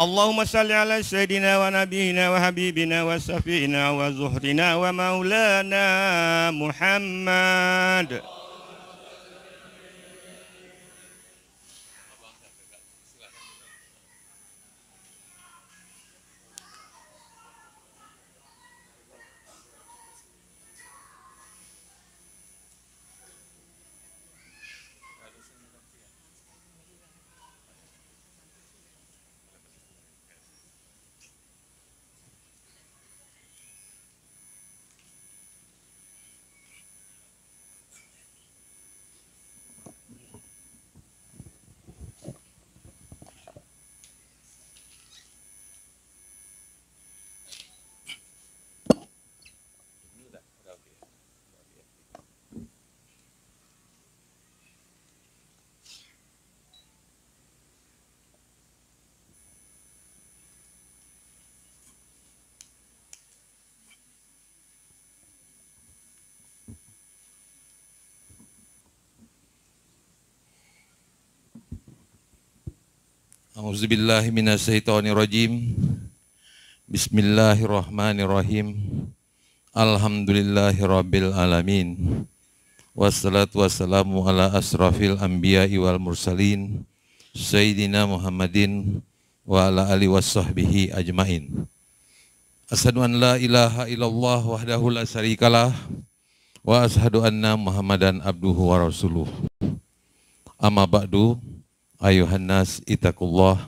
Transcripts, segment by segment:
اللهم صل على سيدنا ونبينا وحبيبنا وشفينا وزهرنا ومولانا محمد. A'udzubillahi minasyaitonirrajim. Bismillahirrahmanirrahim. Alhamdulillahirabbil alamin. Wassalatu wassalamu ala asrafil anbiya'i wal mursalin Sayyidina Muhammadin wa ala alihi washabbihi ajmain. Asyhadu an la ilaha illallah wahdahu la syarikalah wa asyhadu anna Muhammadan abduhu wa rasuluh. Amma ba'du. Ayuhan nas ittaqullah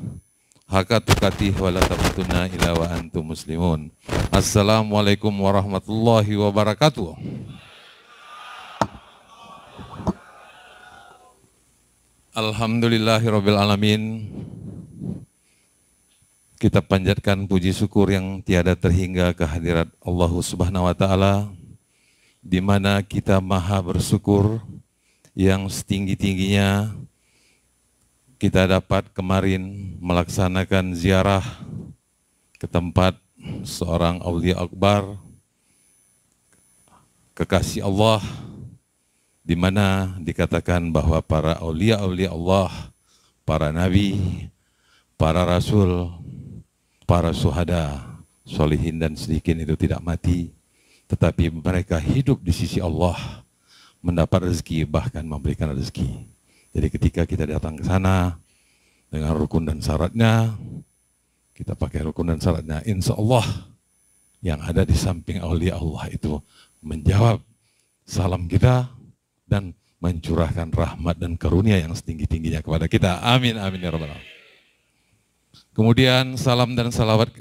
haqqa tuqatih wa la tamutunna illa wa antum muslimun. Assalamualaikum warahmatullahi wabarakatuh. Alhamdulillahirabbil alamin. Kita panjatkan puji syukur yang tiada terhingga kehadirat Allah Subhanahu wa taala, di mana kita maha bersyukur yang setinggi-tingginya kita dapat kemarin melaksanakan ziarah ke tempat seorang aulia akbar, kekasih Allah, di mana dikatakan bahwa para aulia-aulia Allah, para nabi, para rasul, para syuhada, sholihin dan sedikin itu tidak mati, tetapi mereka hidup di sisi Allah, mendapat rezeki, bahkan memberikan rezeki. Jadi ketika kita datang ke sana dengan rukun dan syaratnya, kita pakai rukun dan syaratnya, insya Allah yang ada di samping aulia Allah itu menjawab salam kita dan mencurahkan rahmat dan karunia yang setinggi-tingginya kepada kita. Amin, amin ya rabbal alamin. Kemudian salam dan salawat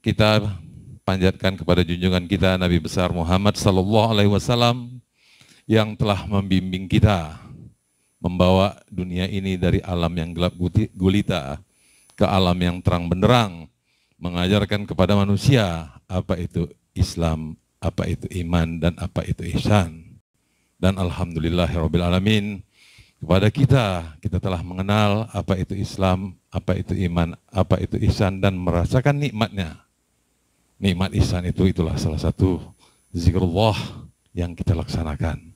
kita panjatkan kepada junjungan kita Nabi besar Muhammad sallallahu alaihi wasallam yang telah membimbing kita membawa dunia ini dari alam yang gelap gulita ke alam yang terang benderang, mengajarkan kepada manusia apa itu Islam, apa itu iman, dan apa itu ihsan. Dan alhamdulillahirabbil alamin, kepada kita telah mengenal apa itu Islam, apa itu iman, apa itu ihsan, dan merasakan nikmatnya. Nikmat ihsan itulah salah satu zikrullah yang kita laksanakan,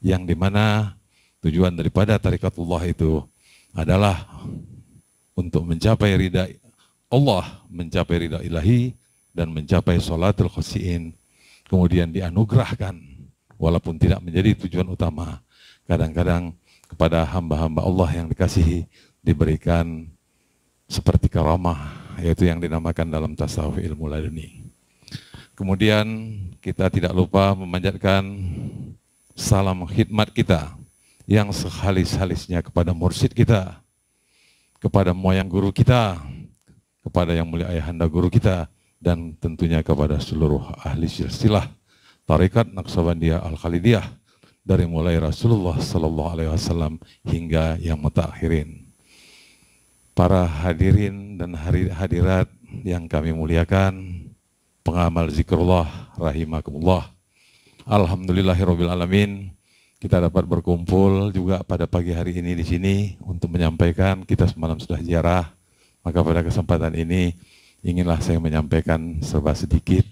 yang dimana tujuan daripada tarikatullah itu adalah untuk mencapai ridha Allah, mencapai ridha ilahi, dan mencapai sholatul khosiin. Kemudian dianugerahkan, walaupun tidak menjadi tujuan utama, kadang-kadang kepada hamba-hamba Allah yang dikasihi, diberikan seperti karamah, yaitu yang dinamakan dalam tasawuf ilmu laduni. Kemudian kita tidak lupa memanjatkan salam khidmat kita yang sehalis-halisnya kepada mursyid kita, kepada moyang guru kita, kepada yang mulia ayahanda guru kita, dan tentunya kepada seluruh ahli silsilah Tarikat Naqsabandiyah Al-Khalidiyah dari mulai Rasulullah Sallallahu Alaihi Wasallam hingga yang mutakhirin. Para hadirin dan hadirat yang kami muliakan, pengamal zikrullah rahimakumullah. Alhamdulillahirabbil alamin. Kita dapat berkumpul juga pada pagi hari ini di sini untuk menyampaikan, kita semalam sudah ziarah, maka pada kesempatan ini inginlah saya menyampaikan serba sedikit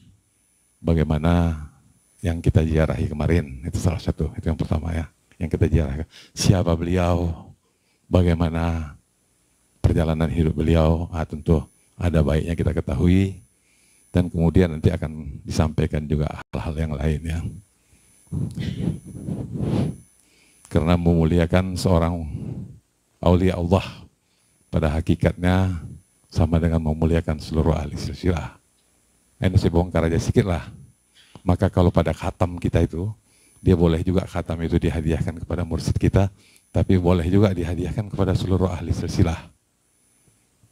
bagaimana yang kita ziarahi kemarin. Itu salah satu, itu yang pertama ya, yang kita ziarah. Siapa beliau, bagaimana perjalanan hidup beliau, tentu ada baiknya kita ketahui, dan kemudian nanti akan disampaikan juga hal-hal yang lain ya. Karena memuliakan seorang aulia Allah pada hakikatnya sama dengan memuliakan seluruh ahli silsilah. Ini saya bongkar aja sedikit lah. Maka kalau pada khatam kita itu, dia boleh juga khatam itu dihadiahkan kepada mursyid kita, tapi boleh juga dihadiahkan kepada seluruh ahli silsilah.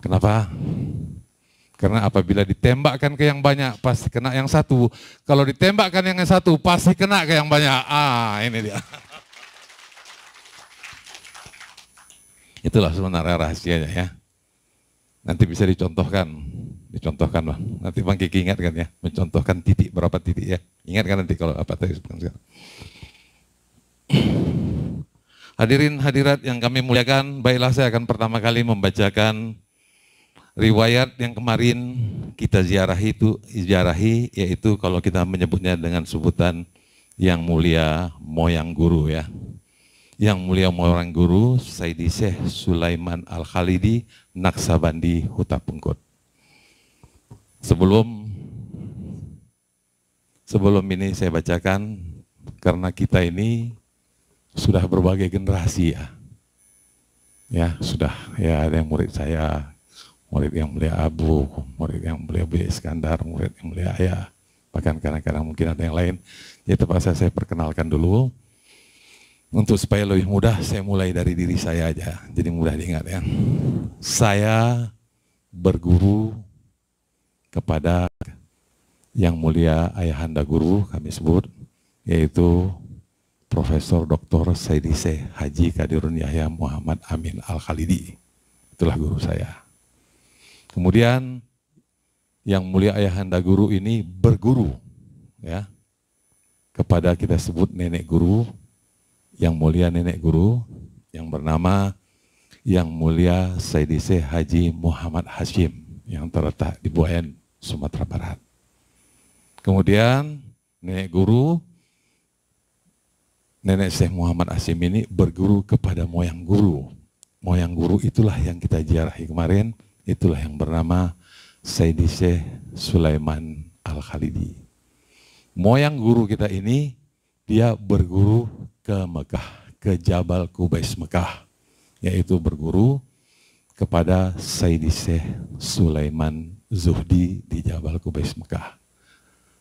Kenapa? Karena apabila ditembakkan ke yang banyak, pasti kena yang satu. Kalau ditembakkan yang satu, pasti kena ke yang banyak. Ini dia. Itulah sebenarnya rahasianya ya. Nanti bisa dicontohkan Bang. Nanti Bang Kiki ingat kan ya, mencontohkan titik, berapa titik ya. Ingat kan nanti kalau apa tadi sekarang. Hadirin hadirat yang kami muliakan, baiklah saya akan pertama kali membacakan riwayat yang kemarin kita ziarahi, yaitu kalau kita menyebutnya dengan sebutan yang mulia moyang guru ya. Yang mulia moyang guru Sayyidi Syekh Sulaiman Al-Khalidi Naksabandi Hutapungkut. Sebelum ini saya bacakan, karena kita ini sudah berbagai generasi ya. Ya, sudah ya, ada yang murid saya, murid yang mulia Abu, murid yang mulia Buya Iskandar, murid yang mulia Ayah, bahkan kadang-kadang mungkin ada yang lain. Jadi terpaksa saya perkenalkan dulu. Untuk supaya lebih mudah, saya mulai dari diri saya aja, jadi mudah diingat ya. Saya berguru kepada yang mulia Ayahanda Guru kami sebut, yaitu Profesor Dr. Sayyidi Syekh Haji Qadirun Yahya Muhammad Amin Al-Khalidi. Itulah guru saya. Kemudian yang mulia Ayahanda Guru ini berguru ya kepada kita sebut nenek guru, yang mulia nenek guru yang bernama yang mulia Sayyidi Syekh Haji Muhammad Hashim yang terletak di Buayan, Sumatera Barat. Kemudian nenek guru, nenek Syekh Muhammad Hashim ini berguru kepada moyang guru. Moyang guru itulah yang kita ziarahi kemarin, itulah yang bernama Sayyidi Syekh Sulaiman Al-Khalidi. Moyang guru kita ini, dia berguru ke Mekah, ke Jabal Qubais Mekah, yaitu berguru kepada Sayyidi Syekh Sulaiman Zuhdi di Jabal Qubais Mekah.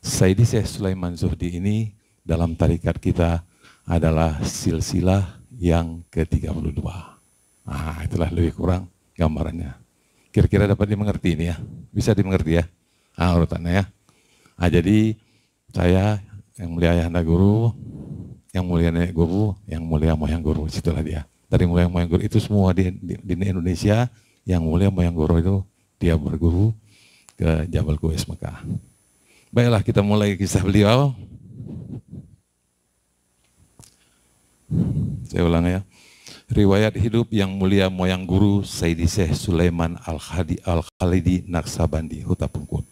Sayyidi Syekh Sulaiman Zuhdi ini dalam tarikat kita adalah silsilah yang ke-32. Itulah lebih kurang gambarannya. Kira-kira dapat dimengerti ini ya? Bisa dimengerti ya? Urutannya ya. Jadi saya yang mulia Ayahanda Guru, yang mulia nenek guru, yang mulia moyang guru, situlah dia. Dari mulia moyang guru itu semua di Indonesia, yang mulia moyang guru itu dia berguru ke Jabal Qubais Mekah. Baiklah, kita mulai kisah beliau. Saya ulang ya. Riwayat hidup yang mulia moyang guru Sayyidi Syekh Sulaiman Al-Khalidi Naksabandi Hutapungkut.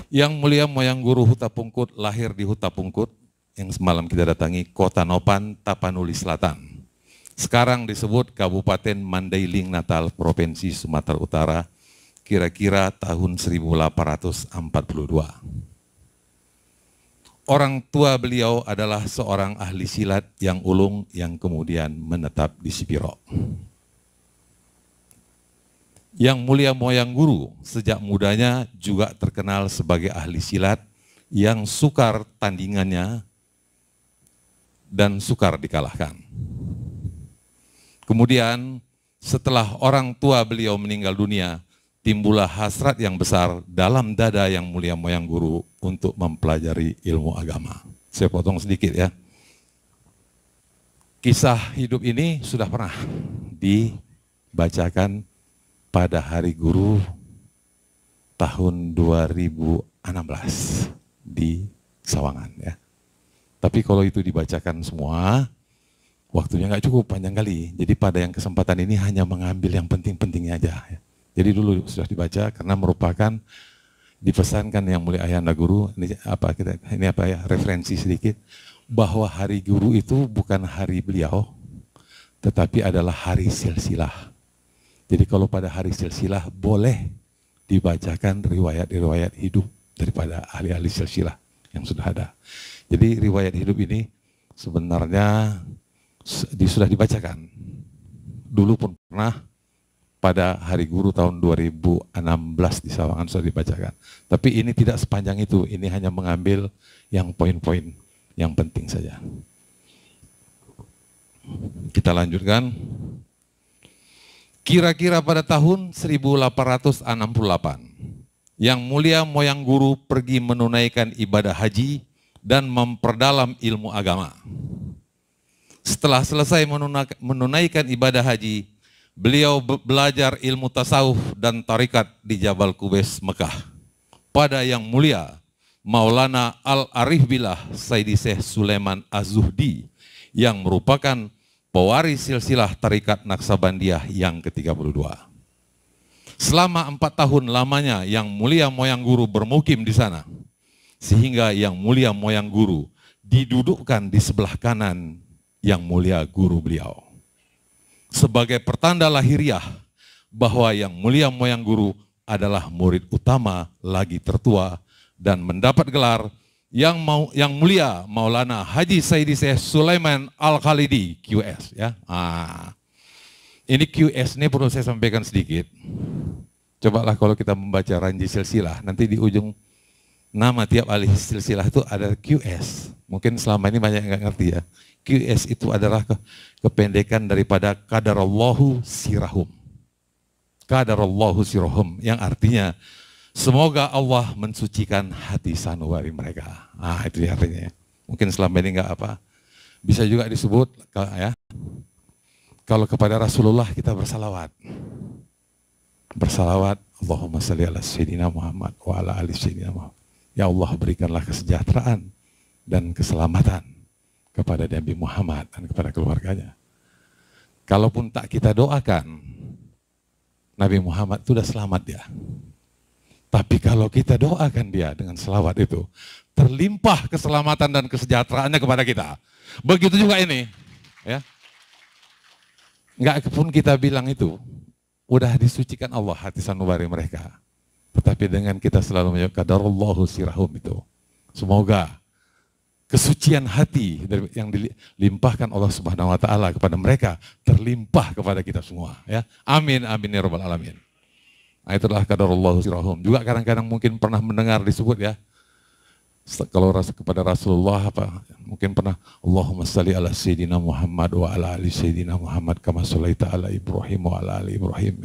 Yang mulia moyang guru Hutapungkut lahir di Hutapungkut yang semalam kita datangi, Kota Nopan, Tapanuli Selatan. Sekarang disebut Kabupaten Mandailing Natal, Provinsi Sumatera Utara, kira-kira tahun 1842. Orang tua beliau adalah seorang ahli silat yang ulung yang kemudian menetap di Sipiro. Yang mulia moyang guru sejak mudanya juga terkenal sebagai ahli silat yang sukar tandingannya dan sukar dikalahkan. Kemudian setelah orang tua beliau meninggal dunia, timbullah hasrat yang besar dalam dada yang mulia moyang guru untuk mempelajari ilmu agama. Saya potong sedikit ya. Kisah hidup ini sudah pernah dibacakan pada Hari Guru tahun 2016 di Sawangan ya. Tapi kalau itu dibacakan semua, waktunya nggak cukup, panjang kali. Jadi pada yang kesempatan ini hanya mengambil yang penting-pentingnya aja ya. Jadi dulu sudah dibaca karena merupakan dipesankan yang mulia Ayahanda Guru, ini apa ya, referensi sedikit, bahwa Hari Guru itu bukan hari beliau, tetapi adalah hari silsilah. Jadi kalau pada hari silsilah boleh dibacakan riwayat-riwayat hidup daripada ahli-ahli silsilah yang sudah ada. Jadi riwayat hidup ini sebenarnya sudah dibacakan. Dulu pun pernah pada Hari Guru tahun 2016 di Sawangan sudah dibacakan. Tapi ini tidak sepanjang itu, ini hanya mengambil yang poin-poin yang penting saja. Kita lanjutkan. Kira-kira pada tahun 1868, Yang Mulia Moyang Guru pergi menunaikan ibadah haji dan memperdalam ilmu agama. Setelah selesai menunaikan ibadah haji, beliau belajar ilmu tasawuf dan tarikat di Jabal Qubais, Mekah. Pada Yang Mulia Maulana Al-Arif Billah Sayyidi Syekh Sulaiman Az-Zuhdi yang merupakan pewaris silsilah tarikat Naksabandiyah yang ke-32. Selama 4 tahun lamanya Yang Mulia Moyang Guru bermukim di sana, sehingga Yang Mulia Moyang Guru didudukkan di sebelah kanan Yang Mulia Guru beliau. Sebagai pertanda lahiriah bahwa Yang Mulia Moyang Guru adalah murid utama lagi tertua dan mendapat gelar Yang Mulia Maulana Haji Sayyidi Syekh Sulaiman Al-Khalidi QS ya. Ini QS ini perlu saya sampaikan sedikit. Cobalah kalau kita membaca Ranji Silsilah, nanti di ujung nama tiap ahli silsilah itu ada QS. Mungkin selama ini banyak yang nggak ngerti ya. QS itu adalah kependekan daripada Qadarallahu Sirahum. Qadarallahu Sirahum yang artinya semoga Allah mensucikan hati sanubari mereka. Itu artinya. Mungkin selama ini nggak apa. Bisa juga disebut ya. Kalau kepada Rasulullah kita bersalawat. Bersalawat, Allahumma salli ala Sayyidina Muhammad wa ala ali Sayyidina Muhammad. Ya Allah, berikanlah kesejahteraan dan keselamatan kepada Nabi Muhammad dan kepada keluarganya. Kalaupun tak kita doakan, Nabi Muhammad itu sudah selamat dia. Tapi kalau kita doakan dia dengan selawat itu, terlimpah keselamatan dan kesejahteraannya kepada kita. Begitu juga ini. Ya. Enggak pun kita bilang itu, udah disucikan Allah hati sanubari mereka. Tetapi dengan kita selalu menyebut qadarallahu sirahum itu. Semoga kesucian hati yang dilimpahkan Allah Subhanahu wa taala kepada mereka terlimpah kepada kita semua ya. Amin amin ya rabbal alamin. Nah, itulah qadarallahu sirahum. Juga kadang-kadang mungkin pernah mendengar disebut ya. Kalau kepada Rasulullah apa? Mungkin pernah Allahumma salli ala Sayyidina Muhammad wa ala ali Sayyidina Muhammad kama shallaita ala Ibrahim wa ala ali Ibrahim.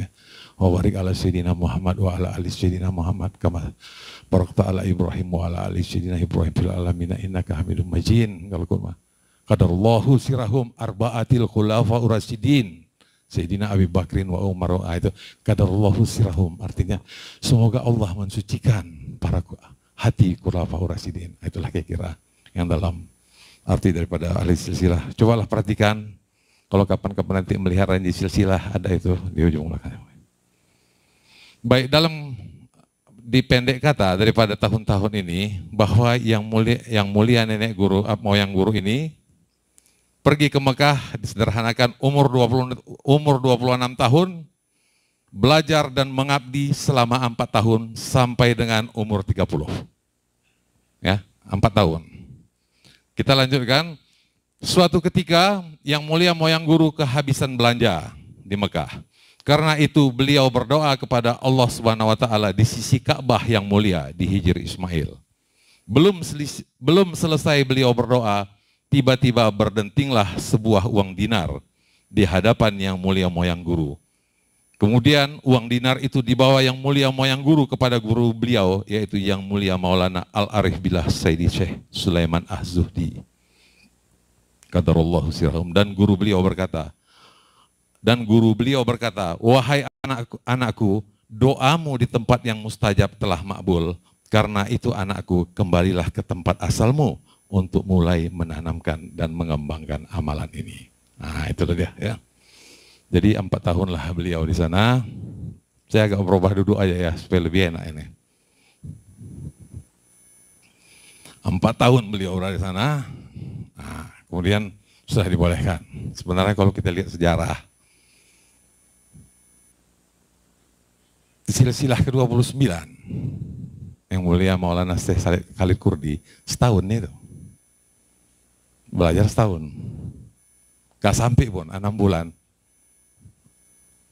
Wa barik ala Sayyidina Muhammad wa ala ali Sayyidina Muhammad kama barakta ala Ibrahim wa ala ali Sayyidina Ibrahim fil alamin innaka Hamidum Majid. Kalau kurma. Qadarallahu sirahum arba'atil khulafa'ur rasyidin. Sayyidina Abi Bakrin wa Umar. Itu qadarallahu sirahum. Artinya semoga Allah mensucikan para hati khulafa'ur rasyidin. Itulah kira-kira yang dalam arti daripada ahli silsilah. Cobalah perhatikan kalau kapan-kapan nanti melihat Ranji Silsilah ada itu di ujung belakang. Baik, dalam dipendek kata daripada tahun-tahun ini bahwa yang mulia nenek guru moyang guru ini pergi ke Mekah disederhanakan umur 26 tahun, belajar dan mengabdi selama 4 tahun sampai dengan umur 30. Ya, 4 tahun. Kita lanjutkan. Suatu ketika Yang Mulia Moyang Guru kehabisan belanja di Mekah. Karena itu beliau berdoa kepada Allah Subhanahu wa taala di sisi Ka'bah yang mulia di Hijr Ismail. Belum selesai beliau berdoa, tiba-tiba berdentinglah sebuah uang dinar di hadapan Yang Mulia Moyang Guru. Kemudian uang dinar itu dibawa Yang Mulia Moyang Guru kepada guru beliau, yaitu Yang Mulia Maulana Al-Arif Billah Sayyidi Syekh Sulaiman Az-Zuhdi. Qadarallahu sirahum. Dan guru beliau berkata, wahai anakku, doamu di tempat yang mustajab telah makbul. Karena itu anakku, kembalilah ke tempat asalmu untuk mulai menanamkan dan mengembangkan amalan ini. Nah, itu dia ya. Jadi 4 tahunlah beliau di sana. Saya agak berubah duduk aja ya supaya lebih enak ini. 4 tahun beliau berada di sana. Nah, kemudian sudah dibolehkan. Sebenarnya kalau kita lihat sejarah, di silsilah ke-29 yang mulia Maulana Syekh Khalid Kurdi, setahun itu. Belajar setahun. Gak sampai pun, 6 bulan.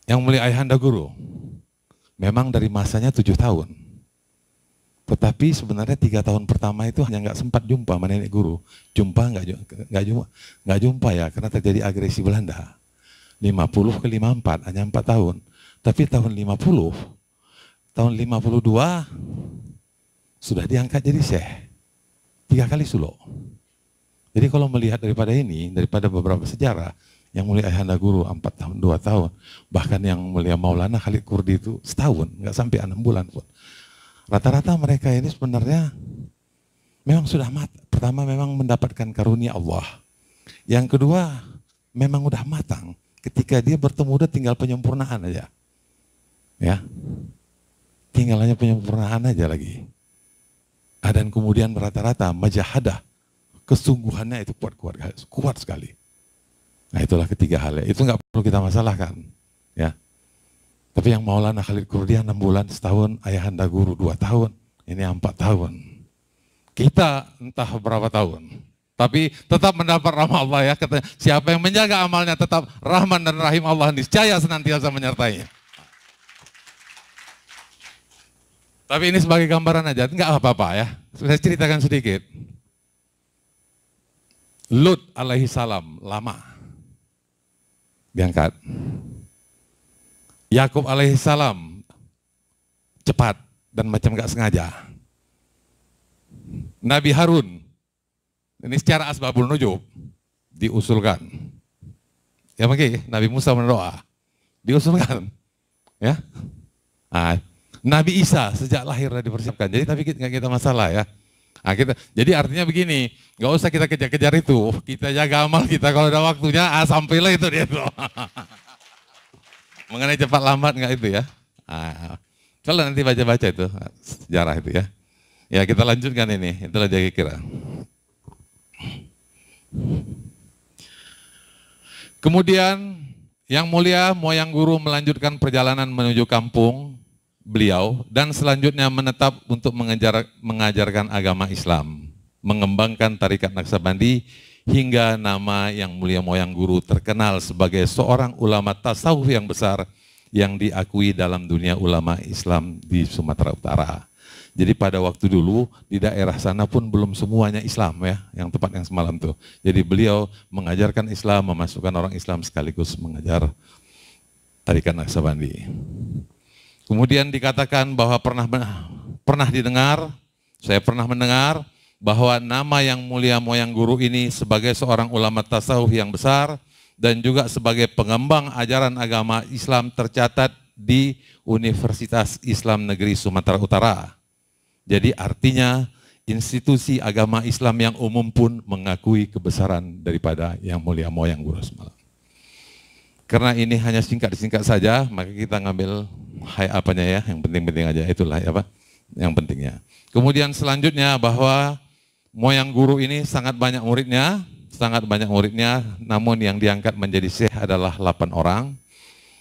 Yang mulia Ayahanda Guru, memang dari masanya 7 tahun. Tetapi sebenarnya 3 tahun pertama itu hanya nggak sempat jumpa sama nenek guru. Nggak jumpa ya, karena terjadi agresi Belanda. 50 ke 54, hanya 4 tahun. Tapi tahun 50, tahun 52, sudah diangkat jadi syekh. 3 kali suluk. Jadi kalau melihat daripada ini, daripada beberapa sejarah, yang mulia Ayahanda Guru 4 tahun, 2 tahun, bahkan yang mulia Maulana Khalid Kurdi itu setahun, nggak sampai 6 bulan pun. Rata-rata mereka ini sebenarnya memang sudah mati. Pertama memang mendapatkan karunia Allah. Yang kedua memang udah matang. Ketika dia bertemu udah tinggal penyempurnaan aja. Ya, tinggal hanya penyempurnaan aja lagi. Dan kemudian rata-rata majahadah, kesungguhannya itu kuat sekali. Nah itulah ketiga hal. Itu nggak perlu kita masalahkan. Ya. Tapi yang Maulana Khalid Kurdi 6 bulan, setahun, Ayahanda Guru 2 tahun, ini 4 tahun. Kita entah berapa tahun. Tapi tetap mendapat rahmat Allah ya. Katanya, siapa yang menjaga amalnya tetap rahman dan rahim Allah niscaya senantiasa menyertainya. Tapi ini sebagai gambaran aja, enggak apa-apa ya. Saya ceritakan sedikit. Lut alaihi salam lama diangkat. Yakub alaihi salam cepat dan macam enggak sengaja. Nabi Harun ini secara asbabul nujub diusulkan. Ya mungkin Nabi Musa berdoa diusulkan. Ya. Nah, Nabi Isa sejak lahir sudah dipersiapkan. Jadi tapi nggak kita masalah ya. Nah, jadi artinya begini, nggak usah kita kejar-kejar itu. Kita jaga amal kita kalau ada waktunya, sampailah itu dia tuh. Mengenai cepat lambat nggak itu ya. Nah, kalau nanti baca-baca itu sejarah itu ya. Ya kita lanjutkan ini, itulah jaga kira. Kemudian yang mulia moyang guru melanjutkan perjalanan menuju kampung beliau dan selanjutnya menetap untuk mengajarkan agama Islam, mengembangkan tarikat Naqsabandi hingga nama yang mulia moyang guru terkenal sebagai seorang ulama tasawuf yang besar yang diakui dalam dunia ulama Islam di Sumatera Utara. Jadi pada waktu dulu di daerah sana pun belum semuanya Islam ya, yang tepat yang semalam tuh. Jadi beliau mengajarkan Islam, memasukkan orang Islam sekaligus mengajar tarikat Naqsabandi. Kemudian dikatakan bahwa pernah didengar, saya pernah mendengar bahwa nama yang mulia moyang guru ini sebagai seorang ulama tasawuf yang besar dan juga sebagai pengembang ajaran agama Islam tercatat di Universitas Islam Negeri Sumatera Utara. Jadi artinya institusi agama Islam yang umum pun mengakui kebesaran daripada yang mulia moyang guru semalam. Karena ini hanya singkat-singkat saja, maka kita ngambil apanya ya, yang penting-penting aja, itulah apa yang pentingnya. Kemudian selanjutnya bahwa moyang guru ini sangat banyak muridnya, namun yang diangkat menjadi syekh adalah 8 orang.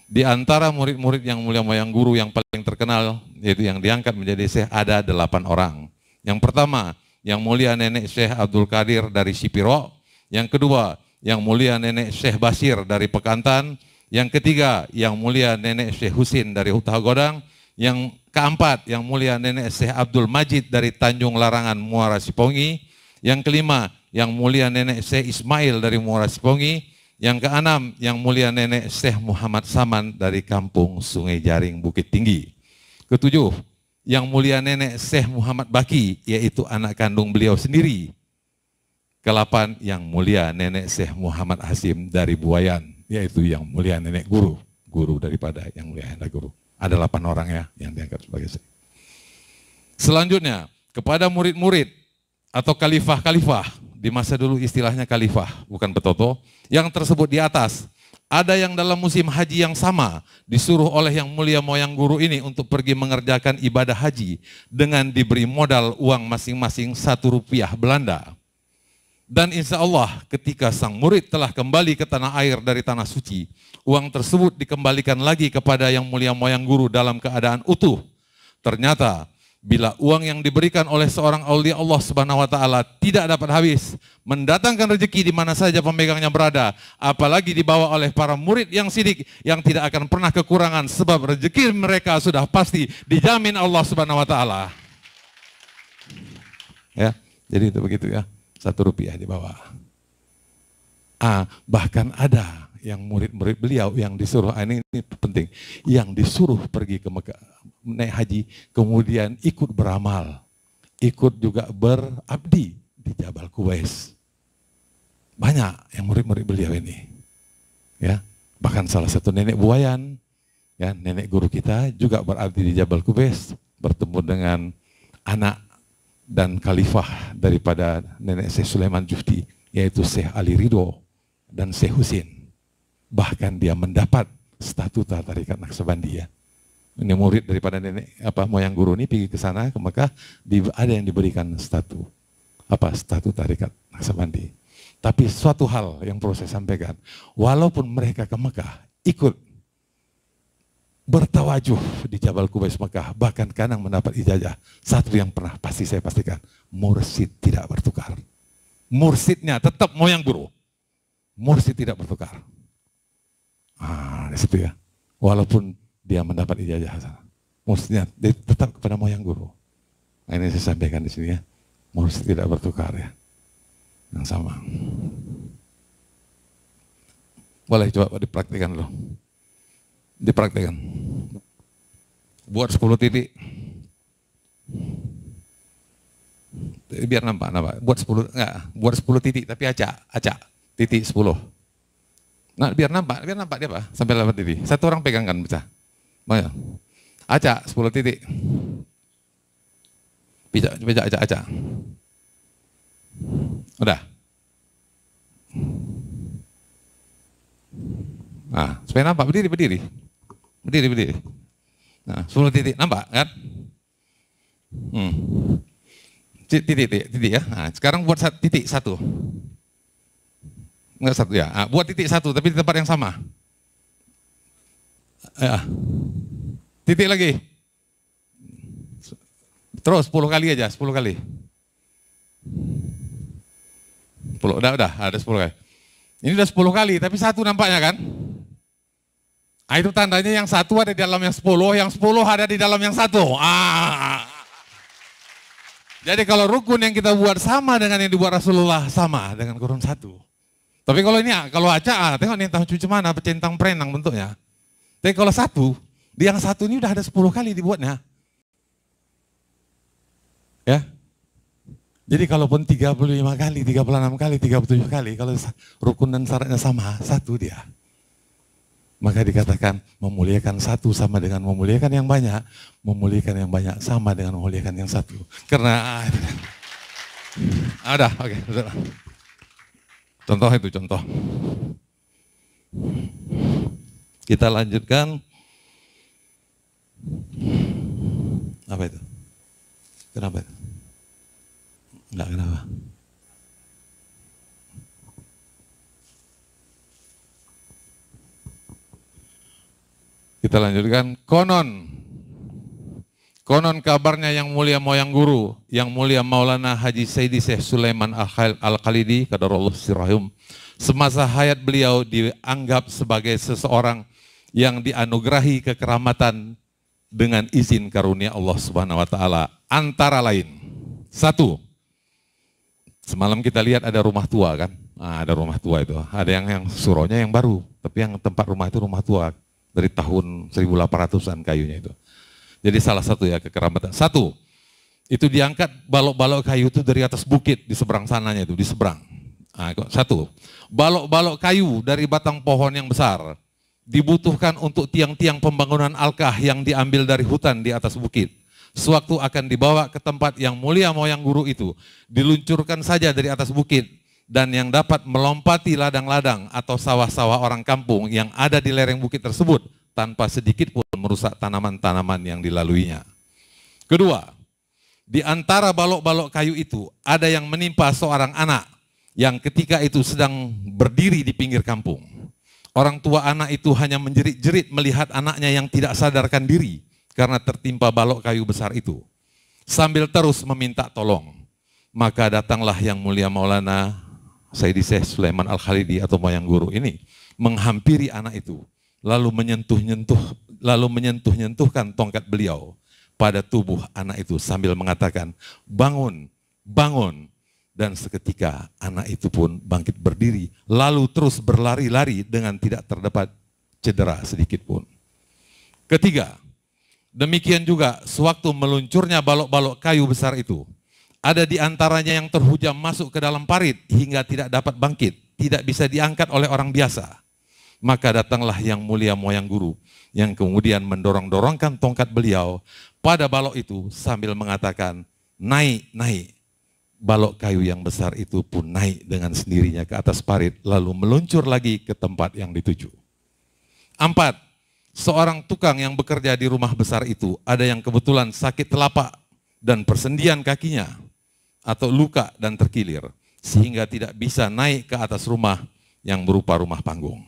Di antara murid-murid yang mulia moyang guru yang paling terkenal, yaitu yang diangkat menjadi syekh ada 8 orang. Yang pertama, yang mulia nenek Syekh Abdul Qadir dari Sipiro. Yang kedua, yang mulia nenek Syekh Basir dari Pekantan. Yang ketiga, yang mulia nenek Syekh Husin dari Hutagodang. Yang keempat, yang mulia nenek Syekh Abdul Majid dari Tanjung Larangan, Muara Sipongi. Yang kelima, yang mulia nenek Syekh Ismail dari Muara Sipongi. Yang keenam, yang mulia nenek Syekh Muhammad Saman dari Kampung Sungai Jaring, Bukit Tinggi. Ketujuh, yang mulia nenek Syekh Muhammad Baki, yaitu anak kandung beliau sendiri. Ke-8, yang mulia nenek Syekh Muhammad Hasim dari Buayan, yaitu yang mulia nenek guru daripada yang mulia nenek guru. Ada 8 orang ya yang diangkat sebagai syekh. Selanjutnya, kepada murid-murid atau khalifah-khalifah, di masa dulu istilahnya khalifah, bukan petoto, yang tersebut di atas. Ada yang dalam musim haji yang sama disuruh oleh yang mulia moyang guru ini untuk pergi mengerjakan ibadah haji dengan diberi modal uang masing-masing 1 rupiah Belanda. Dan insya Allah ketika sang murid telah kembali ke tanah air dari tanah suci, uang tersebut dikembalikan lagi kepada yang mulia moyang guru dalam keadaan utuh. Ternyata bila uang yang diberikan oleh seorang aulia Allah Subhanahu wa taala tidak dapat habis, mendatangkan rezeki di mana saja pemegangnya berada, apalagi dibawa oleh para murid yang sidik yang tidak akan pernah kekurangan sebab rezeki mereka sudah pasti dijamin Allah Subhanahu wa taala. Ya, jadi itu begitu ya. Rp1 dibawa. Bahkan ada yang murid-murid beliau yang disuruh, ini penting, yang disuruh pergi ke Mekah, naik haji, kemudian ikut beramal, ikut juga berabdi di Jabal Kuwais. Banyak yang murid-murid beliau ini. Ya, bahkan salah satu nenek buayan, ya, nenek guru kita juga berabdi di Jabal Kuwais, bertemu dengan anak dan khalifah daripada nenek Syekh Sulaiman Juhdi, yaitu Syekh Ali Ridho dan Syekh Husin. Bahkan dia mendapat statuta Tarekat Naqsabandi ya. Ini murid daripada nenek moyang guru ini pergi ke sana ke Mekah, ada yang diberikan statu Tarekat Naqsabandi. Tapi suatu hal yang perlu saya sampaikan, walaupun mereka ke Mekah ikut bertawajuh di Jabal Kuwais Mekah, bahkan kadang mendapat ijazah. Satu yang pernah pasti saya pastikan, mursyid tidak bertukar. Mursyidnya tetap moyang guru. Mursyid tidak bertukar. Di situ ya. Walaupun dia mendapat ijazah, mursyidnya dia tetap kepada moyang guru. Nah, ini saya sampaikan di sini ya. Mursyid tidak bertukar ya. Yang sama. Boleh coba dipraktikkan dulu. Dipraktikkan. Buat 10 titik. Biar nampak. Buat 10 titik tapi acak titik 10. Nah, biar nampak dia apa? Sampai 8 titik. Satu orang pegangkan pecah. Ayo. Acak 10 titik. Acak. Udah. Supaya nampak, berdiri. Nah, 10 titik, nampak kan? Titik ya. Nah, sekarang buat titik 1. Enggak 1 ya. Buat titik 1 tapi di tempat yang sama. Titik lagi. Terus 10 kali aja, 10 kali. 10, udah, ada 10 kali. Ini udah 10 kali, tapi 1 nampaknya kan? Itu tandanya yang 1 ada di dalam yang 10 ada di dalam yang 1. Jadi kalau rukun yang kita buat sama dengan yang dibuat Rasulullah, sama dengan kurun 1. Tapi kalau ini, kalau acak, tengok nih tahu cuci mana, centang perenang bentuknya. Tapi kalau 1, di yang 1 ini udah ada 10 kali dibuatnya. Ya. Jadi kalaupun 35 kali, 36 kali, 37 kali, kalau rukun dan syaratnya sama, 1 dia. Maka dikatakan memuliakan 1 sama dengan memuliakan yang banyak, memuliakan yang banyak sama dengan memuliakan yang 1. Karena ada, oke. Contoh itu contoh. Kita lanjutkan. Apa itu? Kenapa itu? Enggak, kenapa? Kita lanjutkan. Konon kabarnya yang mulia moyang guru, yang mulia Maulana Haji Sayyidi Syekh Sulaiman Al-Khalidi, qadarullah sirrahum, semasa hayat beliau dianggap sebagai seseorang yang dianugerahi kekeramatan dengan izin karunia Allah Subhanahu wa taala. Antara lain, 1, semalam kita lihat ada rumah tua kan? Ada rumah tua itu. Ada yang suronya yang baru, tapi yang tempat rumah itu rumah tua dari tahun 1800-an kayunya itu. Jadi salah satu ya kekeramatan. 1, itu diangkat balok-balok kayu itu dari atas bukit di seberang sananya itu, di seberang. 1, balok-balok kayu dari batang pohon yang besar dibutuhkan untuk tiang-tiang pembangunan alkah yang diambil dari hutan di atas bukit. Sewaktu akan dibawa ke tempat yang mulia moyang guru itu, diluncurkan saja dari atas bukit, dan yang dapat melompati ladang-ladang atau sawah-sawah orang kampung yang ada di lereng bukit tersebut tanpa sedikit pun merusak tanaman-tanaman yang dilaluinya. 2, di antara balok-balok kayu itu ada yang menimpa seorang anak yang ketika itu sedang berdiri di pinggir kampung. Orang tua anak itu hanya menjerit-jerit melihat anaknya yang tidak sadarkan diri karena tertimpa balok kayu besar itu. Sambil terus meminta tolong. Maka datanglah Yang Mulia Maulana Sayyidi Syekh Sulaiman Al-Khalidi atau Moyang Guru ini menghampiri anak itu, lalu menyentuh-nyentuhkan tongkat beliau pada tubuh anak itu sambil mengatakan, "Bangun, bangun." Dan seketika anak itu pun bangkit berdiri, lalu terus berlari-lari dengan tidak terdapat cedera sedikit pun. Ketiga, demikian juga sewaktu meluncurnya balok-balok kayu besar itu, ada di antaranya yang terhujam masuk ke dalam parit hingga tidak dapat bangkit, tidak bisa diangkat oleh orang biasa. Maka datanglah Yang Mulia Moyang Guru yang kemudian mendorong-dorongkan tongkat beliau pada balok itu sambil mengatakan, "Naik, naik." Balok kayu yang besar itu pun naik dengan sendirinya ke atas parit, lalu meluncur lagi ke tempat yang dituju. 4. Seorang tukang yang bekerja di rumah besar itu, ada yang kebetulan sakit telapak dan persendian kakinya, atau luka dan terkilir, sehingga tidak bisa naik ke atas rumah yang berupa rumah panggung.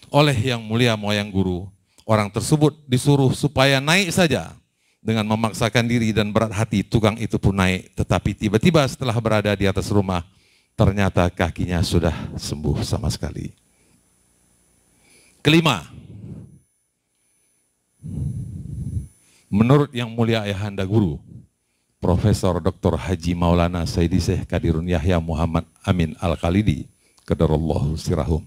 Oleh Yang Mulia Moyang Guru, orang tersebut disuruh supaya naik saja. Dengan memaksakan diri dan berat hati, tukang itu pun naik, tetapi tiba-tiba setelah berada di atas rumah, ternyata kakinya sudah sembuh sama sekali. Kelima, menurut Yang Mulia Ayahanda Guru, Profesor Dr. Haji Maulana Sayyidi Syekh Qadirun Yahya Muhammad Amin Al-Khalidi, qadarallahu sirahum,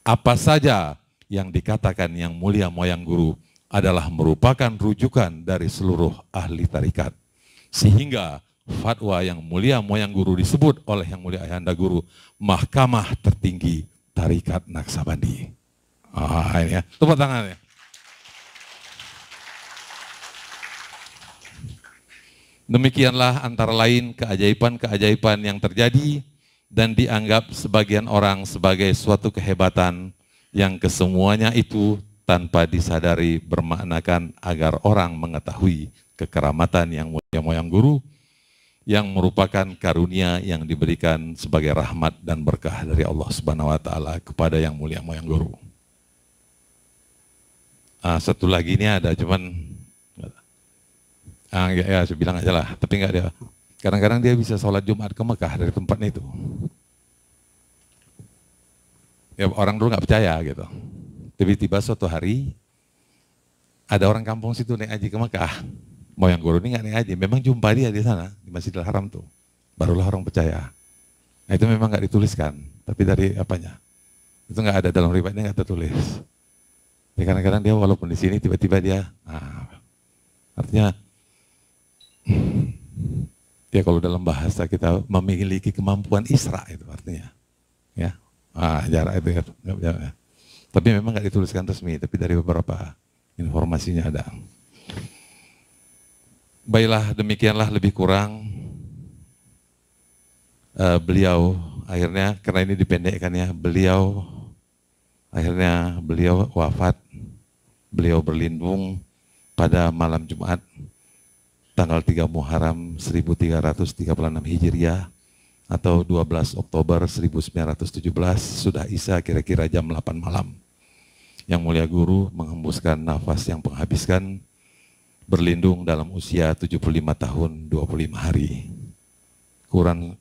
apa saja yang dikatakan Yang Mulia Moyang Guru adalah merupakan rujukan dari seluruh ahli tarikat. Sehingga fatwa Yang Mulia Moyang Guru disebut oleh Yang Mulia Ayahanda Guru Mahkamah Tertinggi Tarikat Naksabandi. Ini ya, tepuk tangan ya. Demikianlah antara lain keajaiban-keajaiban yang terjadi dan dianggap sebagian orang sebagai suatu kehebatan yang kesemuanya itu tanpa disadari bermaknakan agar orang mengetahui kekeramatan Yang Mulia Moyang Guru yang merupakan karunia yang diberikan sebagai rahmat dan berkah dari Allah Subhanahu wa taala kepada Yang Mulia Moyang Guru. Satu lagi ini ada, cuman ya saya bilang aja lah, tapi enggak dia. Kadang-kadang dia bisa sholat Jumat ke Mekah dari tempatnya itu. Ya orang dulu nggak percaya gitu. Tiba-tiba suatu hari ada orang kampung situ naik haji ke Mekah. Moyang Guru ini nggak naik haji, memang jumpa dia di sana di Masjidil Haram tuh. Barulah orang percaya. Nah, itu memang nggak dituliskan, tapi dari apanya? Itu nggak ada dalam riwayatnya, nggak tertulis. Ya, kadang-kadang dia walaupun di sini tiba-tiba dia, artinya dia kalau dalam bahasa kita memiliki kemampuan Isra itu artinya, ya, jarak itu ya. Tapi memang nggak dituliskan resmi, tapi dari beberapa informasinya ada. Baiklah, demikianlah lebih kurang beliau akhirnya, karena ini dipendekkan ya, beliau wafat, beliau berlindung pada malam Jumat tanggal 3 Muharram 1336 Hijriah atau 12 Oktober 1917, sudah Isya kira-kira jam 8 malam. Yang Mulia Guru menghembuskan nafas yang menghabiskan, berlindung dalam usia 75 tahun 25 hari.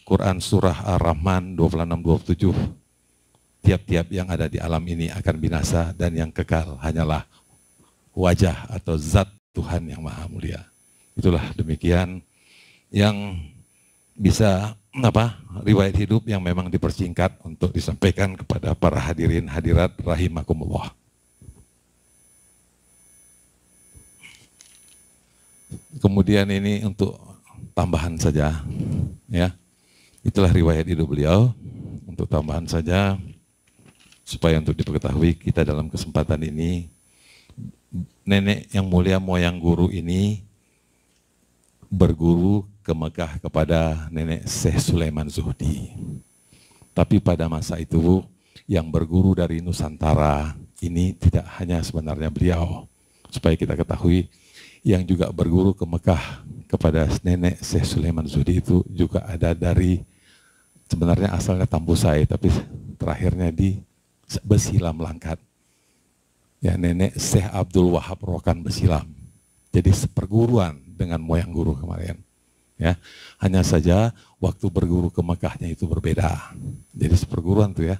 Quran Surah Ar-Rahman 26-27, tiap-tiap yang ada di alam ini akan binasa dan yang kekal hanyalah wajah atau zat Tuhan yang Maha Mulia. Itulah demikian yang bisa riwayat hidup yang memang dipersingkat untuk disampaikan kepada para hadirin hadirat rahimakumullah. Kemudian ini untuk tambahan saja, ya. Itulah riwayat hidup beliau, untuk tambahan saja supaya untuk diketahui kita dalam kesempatan ini, nenek Yang Mulia Moyang Guru ini berguru ke Mekah kepada nenek Syekh Sulaiman Zuhdi. Tapi pada masa itu yang berguru dari Nusantara ini tidak hanya sebenarnya beliau. Supaya kita ketahui, yang juga berguru ke Mekah kepada nenek Syekh Sulaiman Zuhdi itu juga ada dari Sebenarnya asalnya Tambusai, tapi terakhirnya di Besilam Langkat. Ya, nenek Syekh Abdul Wahab Rokan Besilam. Jadi seperguruan dengan moyang guru kemarin. Ya, hanya saja waktu berguru ke Mekahnya itu berbeda. Jadi seperguruan tuh ya,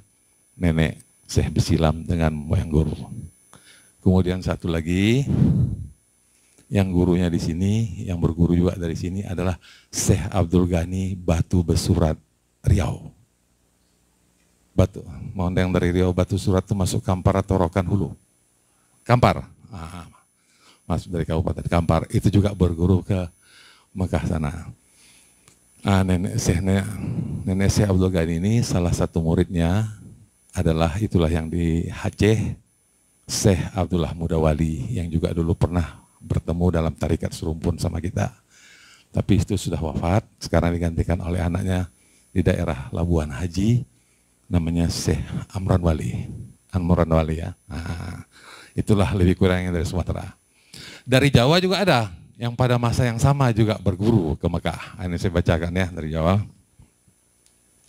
nenek Syekh Besilam dengan moyang guru. Kemudian satu lagi, yang gurunya di sini, yang berguru juga dari sini adalah Syekh Abdul Ghani Batu Besurat Riau. Batu, mau yang dari Riau Batu Surat itu masuk Kampar atau Rokan Hulu? Kampar, masuk dari Kabupaten Kampar. Itu juga berguru ke Mekah sana. Nenek Syekh Abdul Ghani ini salah satu muridnya adalah itulah yang di Aceh, Syekh Abdullah Mudawali yang juga dulu pernah bertemu dalam tarikat serumpun sama kita. Tapi itu sudah wafat, sekarang digantikan oleh anaknya di daerah Labuan Haji, namanya Syekh Amran Wali. Amran Wali ya. Itulah lebih kurang yang dari Sumatera. Dari Jawa juga ada yang pada masa yang sama juga berguru ke Mekah. Ini saya bacakan ya dari Jawa.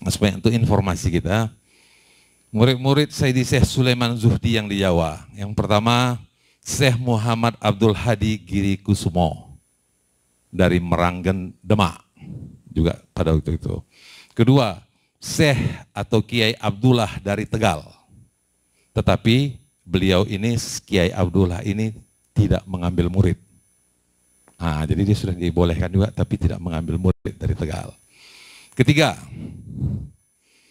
Supaya untuk informasi kita, murid-murid Sayyidi Syekh Sulaiman Zuhdi yang di Jawa. Yang pertama, Syekh Muhammad Abdul Hadi Giri Kusumo dari Meranggen, Demak. Juga pada waktu itu. Kedua, Syekh atau Kiai Abdullah dari Tegal. Tetapi beliau ini, Kiai Abdullah ini tidak mengambil murid. Jadi dia sudah dibolehkan juga tapi tidak mengambil murid dari Tegal. Ketiga,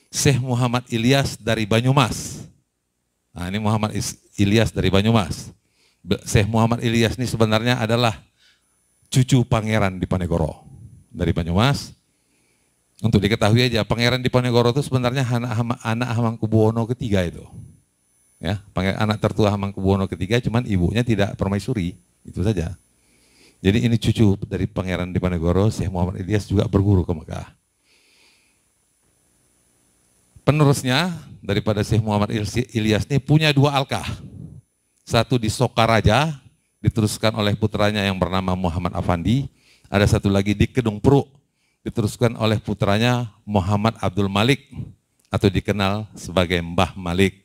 Syekh Muhammad Ilyas dari Banyumas. Ini Muhammad Ilyas dari Banyumas. Syekh Muhammad Ilyas ini sebenarnya adalah cucu pangeran di Panegoro dari Banyumas. Untuk diketahui aja, pangeran di Panegoro itu sebenarnya anak Hamengkubuwono ketiga itu. Ya, anak tertua Hamengkubuwono ketiga, cuman ibunya tidak permaisuri, itu saja. Jadi ini cucu dari pangeran di Panegoro, Syekh Muhammad Ilyas juga berguru ke Mekah. Penerusnya daripada Syekh Muhammad Ilyas ini punya dua alkah. Satu di Sokaraja, diteruskan oleh putranya yang bernama Muhammad Afandi. Ada satu lagi di Kedung Peruk, diteruskan oleh putranya Muhammad Abdul Malik, atau dikenal sebagai Mbah Malik.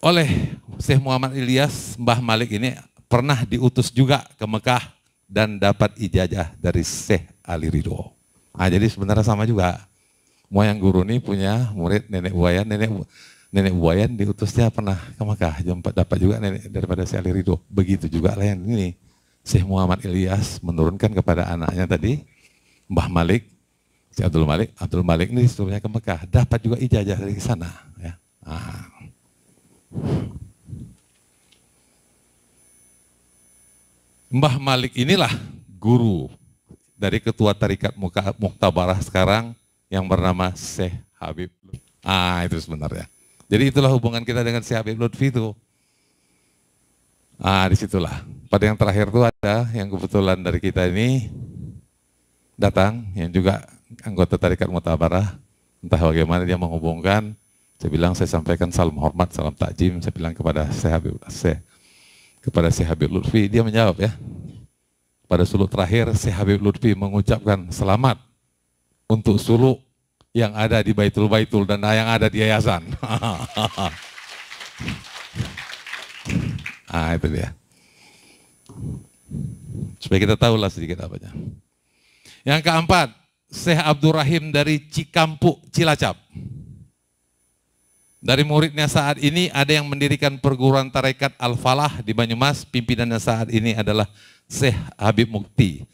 Oleh Syekh Muhammad Ilyas, Mbah Malik ini pernah diutus juga ke Mekah dan dapat ijazah dari Syekh Ali Ridho. Jadi sebenarnya sama juga. Moyang guru ini punya murid nenek buayan, nenek buayan diutusnya pernah ke Mekah, dapat juga nenek daripada Syekh Ali Ridho. Begitu juga lah yang ini. Syekh Muhammad Ilyas menurunkan kepada anaknya tadi, Mbah Malik, Syekh Abdul Malik ini disuruhnya ke Mekah, dapat juga ijazah dari sana. Ya. Mbah Malik inilah guru dari ketua tarikat Muktabarah sekarang yang bernama Syekh Habib. Itu sebenarnya. Jadi itulah hubungan kita dengan Syekh Habib Lutfi itu. Disitulah. Pada yang terakhir itu ada yang kebetulan dari kita ini datang, yang juga anggota tarikat Muktabarah. Entah bagaimana dia menghubungkan. Saya bilang, saya sampaikan salam hormat, salam takjim. Saya bilang kepada Syekh Habib Lutfi, dia menjawab ya. Pada suluk terakhir, Syekh Habib Lutfi mengucapkan selamat untuk suluk yang ada di Baitul dan yang ada di yayasan. Itu dia. Supaya kita tahulah sedikit apanya. Yang keempat, Syekh Abdurrahim dari Cikampuk, Cilacap. Dari muridnya saat ini ada yang mendirikan perguruan tarekat Al-Falah di Banyumas, pimpinannya saat ini adalah Syekh Habib Mukti.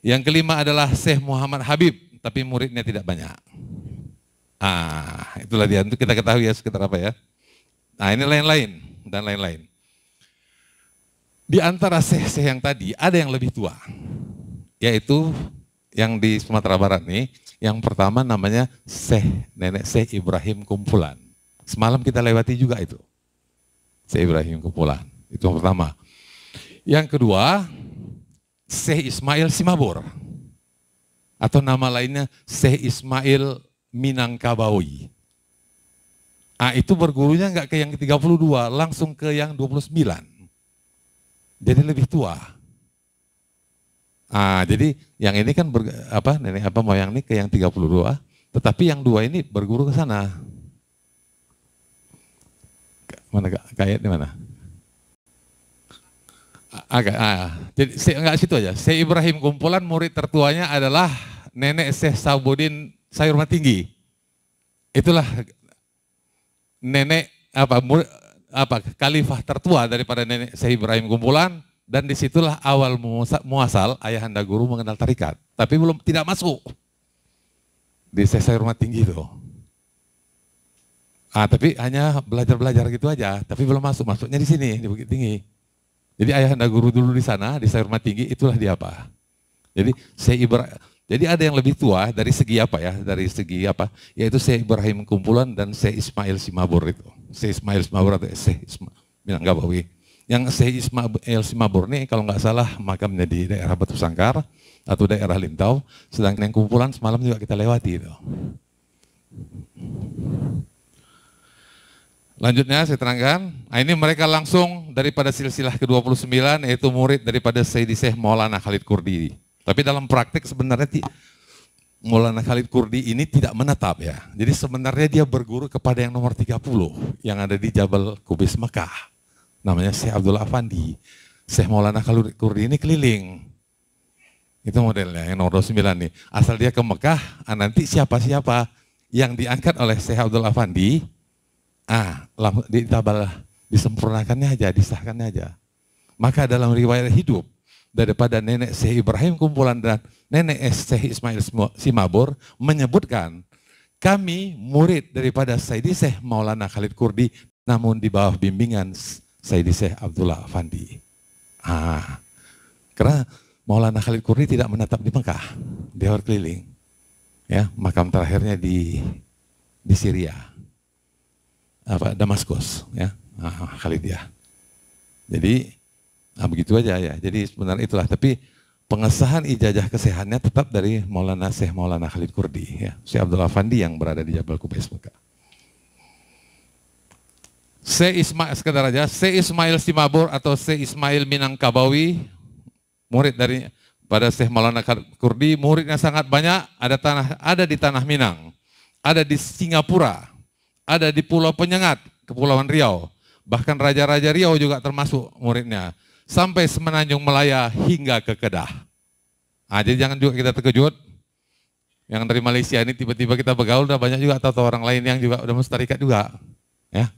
Yang kelima adalah Syekh Muhammad Habib, tapi muridnya tidak banyak. Itulah dia, untuk kita ketahui ya sekitar apa ya. Ini lain-lain dan lain-lain. Di antara syekh-syekh yang tadi ada yang lebih tua, yaitu yang di Sumatera Barat nih. Yang pertama namanya Nenek Syekh Ibrahim Kumpulan. Semalam kita lewati juga itu, Syekh Ibrahim Kumpulan. Itu yang pertama. Yang kedua, Syekh Ismail Simabur, atau nama lainnya Syekh Ismail Minangkabawi. Itu bergurunya nggak ke yang ke-32, langsung ke yang 29. Jadi lebih tua. Jadi yang ini kan nenek apa moyang ini ke yang 32, tetapi yang 2 ini berguru ke sana. Mana kayak di mana? Jadi enggak situ aja. Syekh Ibrahim Kumpulan murid tertuanya adalah nenek Syekh Sabudin Sayur Tinggi. Itulah nenek khalifah tertua daripada nenek Syekh Ibrahim Kumpulan, dan disitulah awal muasal ayahanda guru mengenal tarikat. Tapi tidak masuk di Syekh Sayur Tinggi itu. Tapi hanya belajar gitu aja, tapi belum masuknya di sini di Bukit Tinggi. Jadi ayahanda guru dulu di sana di Sayur Tinggi, itulah dia apa. Jadi jadi ada yang lebih tua dari segi yaitu Syekh Ibrahim Kumpulan dan Syekh Ismail Simabur itu. Syekh Ismail Simabur atau Syekh Minanggabawi. Yang Syekh Ismail Simabur nih kalau nggak salah makamnya di daerah Batu Sangkar atau daerah Lintau, sedangkan yang Kumpulan semalam juga kita lewati itu. Lanjutnya saya terangkan, ini mereka langsung daripada silsilah ke-29, yaitu murid daripada Sayyidi Syekh Maulana Khalid Kurdi. Tapi dalam praktik sebenarnya Maulana Khalid Kurdi ini tidak menetap ya. Jadi sebenarnya dia berguru kepada yang nomor 30, yang ada di Jabal Kubis Mekah. Namanya Syekh Abdullah Afandi. Syekh Maulana Khalid Kurdi ini keliling. Itu modelnya, yang nomor 29 nih. Asal dia ke Mekah, nanti siapa-siapa yang diangkat oleh Syekh Abdullah Afandi, disempurnakannya aja, disahkannya aja. Maka dalam riwayat hidup daripada nenek Syekh Ibrahim Kumpulan dan nenek Syekh Ismail Simabur menyebutkan, kami murid daripada Sayyidi Syekh Maulana Khalid Kurdi, namun di bawah bimbingan Sayyidi Syekh Abdullah Afandi. Karena Maulana Khalid Kurdi tidak menetap di Mekah, dia berkeliling. Ya, makam terakhirnya di Syria. Damaskus, ya, Khalidiyah. Jadi begitu aja ya. Jadi sebenarnya itulah. Tapi pengesahan ijazah kesehatannya tetap dari Syekh Maulana Khalid Kurdi, ya, Syekh Abdullah Afandi yang berada di Jabal Kubais Mekah. Syekh Ismail Simabur atau Syekh Ismail Minangkabawi, murid dari pada Syekh Maulana Khalid Kurdi, muridnya sangat banyak. Ada di Tanah Minang, ada di Singapura, ada di Pulau Penyengat, Kepulauan Riau. Bahkan Raja-Raja Riau juga termasuk muridnya. Sampai Semenanjung Melaya hingga ke Kedah. Jadi jangan juga kita terkejut. Yang dari Malaysia ini tiba-tiba kita bergaul, udah banyak juga atau orang lain yang juga udah mustarikat juga. Ya.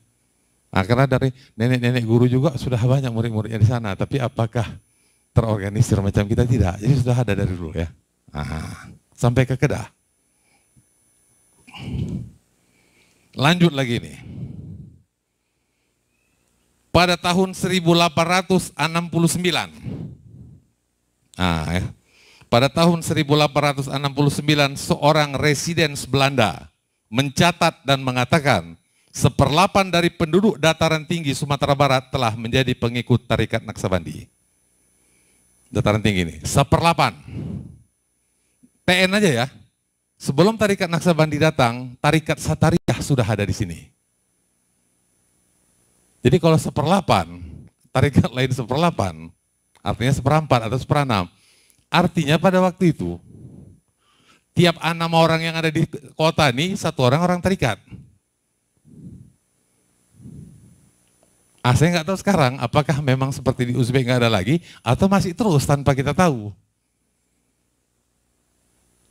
Karena dari nenek-nenek guru juga sudah banyak murid-muridnya di sana. Tapi apakah terorganisir macam kita? Tidak. Jadi sudah ada dari dulu ya. Sampai ke Kedah. Lanjut lagi nih. Pada tahun 1869, pada tahun 1869 seorang residen Belanda mencatat dan mengatakan 1/8 dari penduduk dataran tinggi Sumatera Barat telah menjadi pengikut tarikat Naksabandi. Dataran tinggi ini 1/8. TN aja ya. Sebelum tarikat Naksabandi datang, tarikat Satariyah sudah ada di sini. Jadi kalau 1/8, tarikat lain 1/8, artinya 1/4 atau 1/6. Artinya pada waktu itu, tiap 6 orang yang ada di kota ini, 1 orang tarikat. Saya nggak tahu sekarang, apakah memang seperti di Uzbek nggak ada lagi, atau masih terus tanpa kita tahu.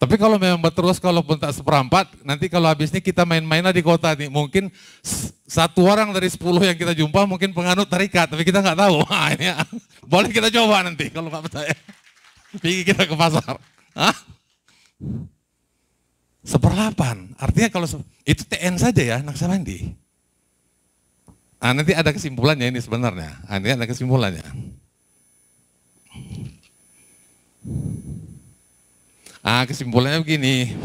Tapi kalau memang berterus, kalaupun tak 1/4, nanti kalau habis ini kita main-mainlah di kota nih, mungkin 1 orang dari 10 yang kita jumpa mungkin penganut tarikat, tapi kita nggak tahu. Ini boleh kita coba nanti kalau nggak percaya. Pergi kita ke pasar. 1/8, artinya kalau itu TN saja ya, Naksabandi. Nanti ada kesimpulannya ini sebenarnya. Ini ada kesimpulannya. Kesimpulannya begini,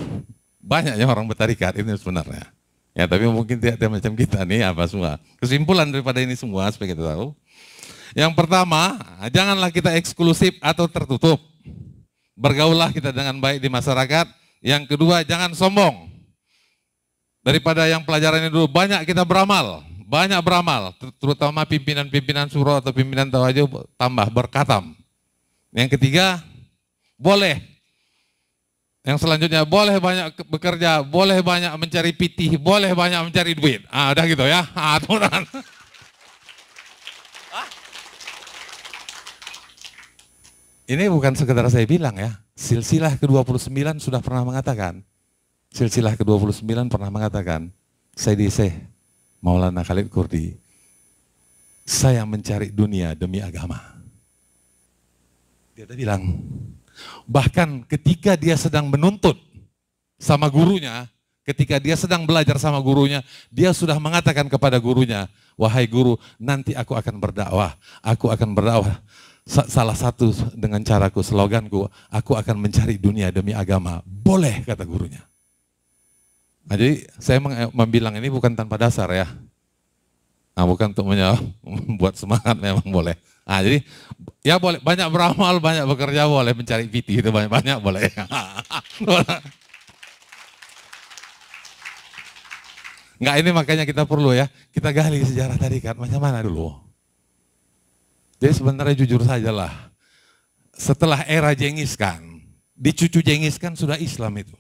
banyaknya orang bertarikat ini sebenarnya. Ya, tapi mungkin tidak macam kita nih apa semua. Kesimpulan daripada ini semua supaya kita tahu. Yang pertama, janganlah kita eksklusif atau tertutup. Bergaullah kita dengan baik di masyarakat. Yang kedua, jangan sombong. Daripada yang pelajaran ini dulu, banyak kita beramal. Banyak beramal, terutama pimpinan-pimpinan surau atau pimpinan tawajud tambah berkatam. Yang ketiga, Boleh. Yang selanjutnya, boleh banyak bekerja, boleh banyak mencari pitih, boleh banyak mencari duit. Udah gitu ya. Aturan. Ini bukan sekedar saya bilang ya, silsilah ke-29 sudah pernah mengatakan, silsilah ke-29 pernah mengatakan, Sayyidi Syekh Maulana Khalid Kurdi, saya mencari dunia demi agama. Dia udah bilang, bahkan ketika dia sedang menuntut sama gurunya, ketika dia sedang belajar sama gurunya, dia sudah mengatakan kepada gurunya, wahai guru, nanti aku akan berdakwah, salah satu dengan caraku, sloganku, aku akan mencari dunia demi agama. Boleh, kata gurunya. Nah, jadi saya membilang ini bukan tanpa dasar ya. Nah, bukan untuk membuat semangat, memang boleh. Nah, jadi ya boleh, banyak beramal, banyak bekerja, boleh mencari pitih, itu banyak boleh. Enggak, ini makanya kita perlu ya, kita gali sejarah tarikat, macam mana dulu. Jadi sebenarnya jujur sajalah, setelah era Genghis Khan, di cucu Genghis Khan sudah Islam itu.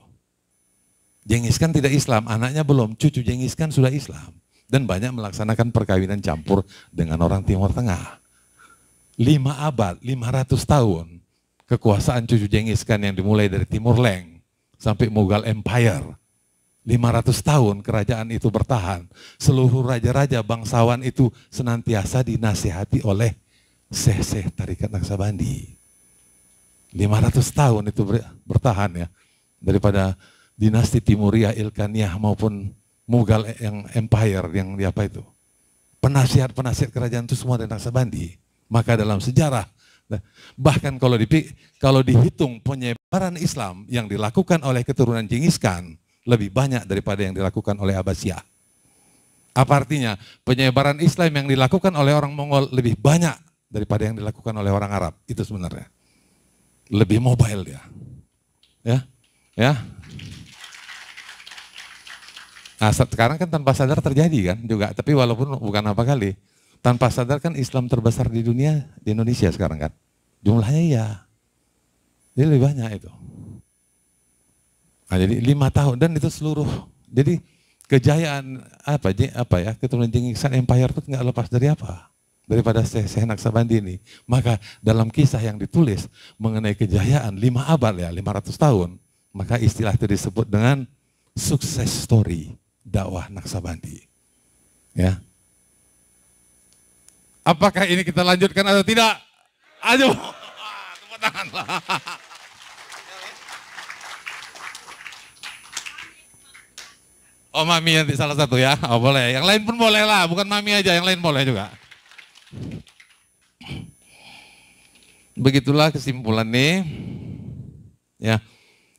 Genghis Khan tidak Islam, anaknya belum, cucu Genghis Khan sudah Islam. Dan banyak melaksanakan perkawinan campur dengan orang Timur Tengah. 5 abad, 500 tahun, kekuasaan cucu Genghis Khan yang dimulai dari Timur Leng sampai Mughal Empire. 500 tahun kerajaan itu bertahan. Seluruh raja-raja bangsawan itu senantiasa dinasihati oleh Syekh Tarikat Naqsabandi. 500 tahun itu bertahan ya. Daripada dinasti Timuriyah, Ilkaniyah maupun Mughal yang Empire yang apa itu. Penasihat-penasihat kerajaan itu semua dari Naqsabandi. Maka dalam sejarah, bahkan kalau dihitung penyebaran Islam yang dilakukan oleh keturunan Genghis Khan lebih banyak daripada yang dilakukan oleh Abbasiyah. Apa artinya? Penyebaran Islam yang dilakukan oleh orang Mongol lebih banyak daripada yang dilakukan oleh orang Arab. Itu sebenarnya. Lebih mobile dia. Ya. Nah, sekarang kan tanpa sadar terjadi kan juga, tapi walaupun bukan apa kali. Tanpa sadar kan Islam terbesar di dunia, di Indonesia sekarang kan. Jumlahnya iya. Jadi lebih banyak itu. Nah, jadi 5 tahun dan itu seluruh. Jadi kejayaan keturunan Genghis Khan Empire itu nggak lepas dari apa? Daripada Syekh Naqsabandi ini. Maka dalam kisah yang ditulis mengenai kejayaan 5 abad ya, 500 tahun, maka istilah itu disebut dengan success story dakwah Naqsabandi. Ya. Apakah ini kita lanjutkan atau tidak? Ayo, tepuk tangan. Oh, mami nanti salah satu ya, oh boleh. Yang lain pun boleh lah, bukan mami aja, yang lain boleh juga. Begitulah kesimpulan nih. Ya,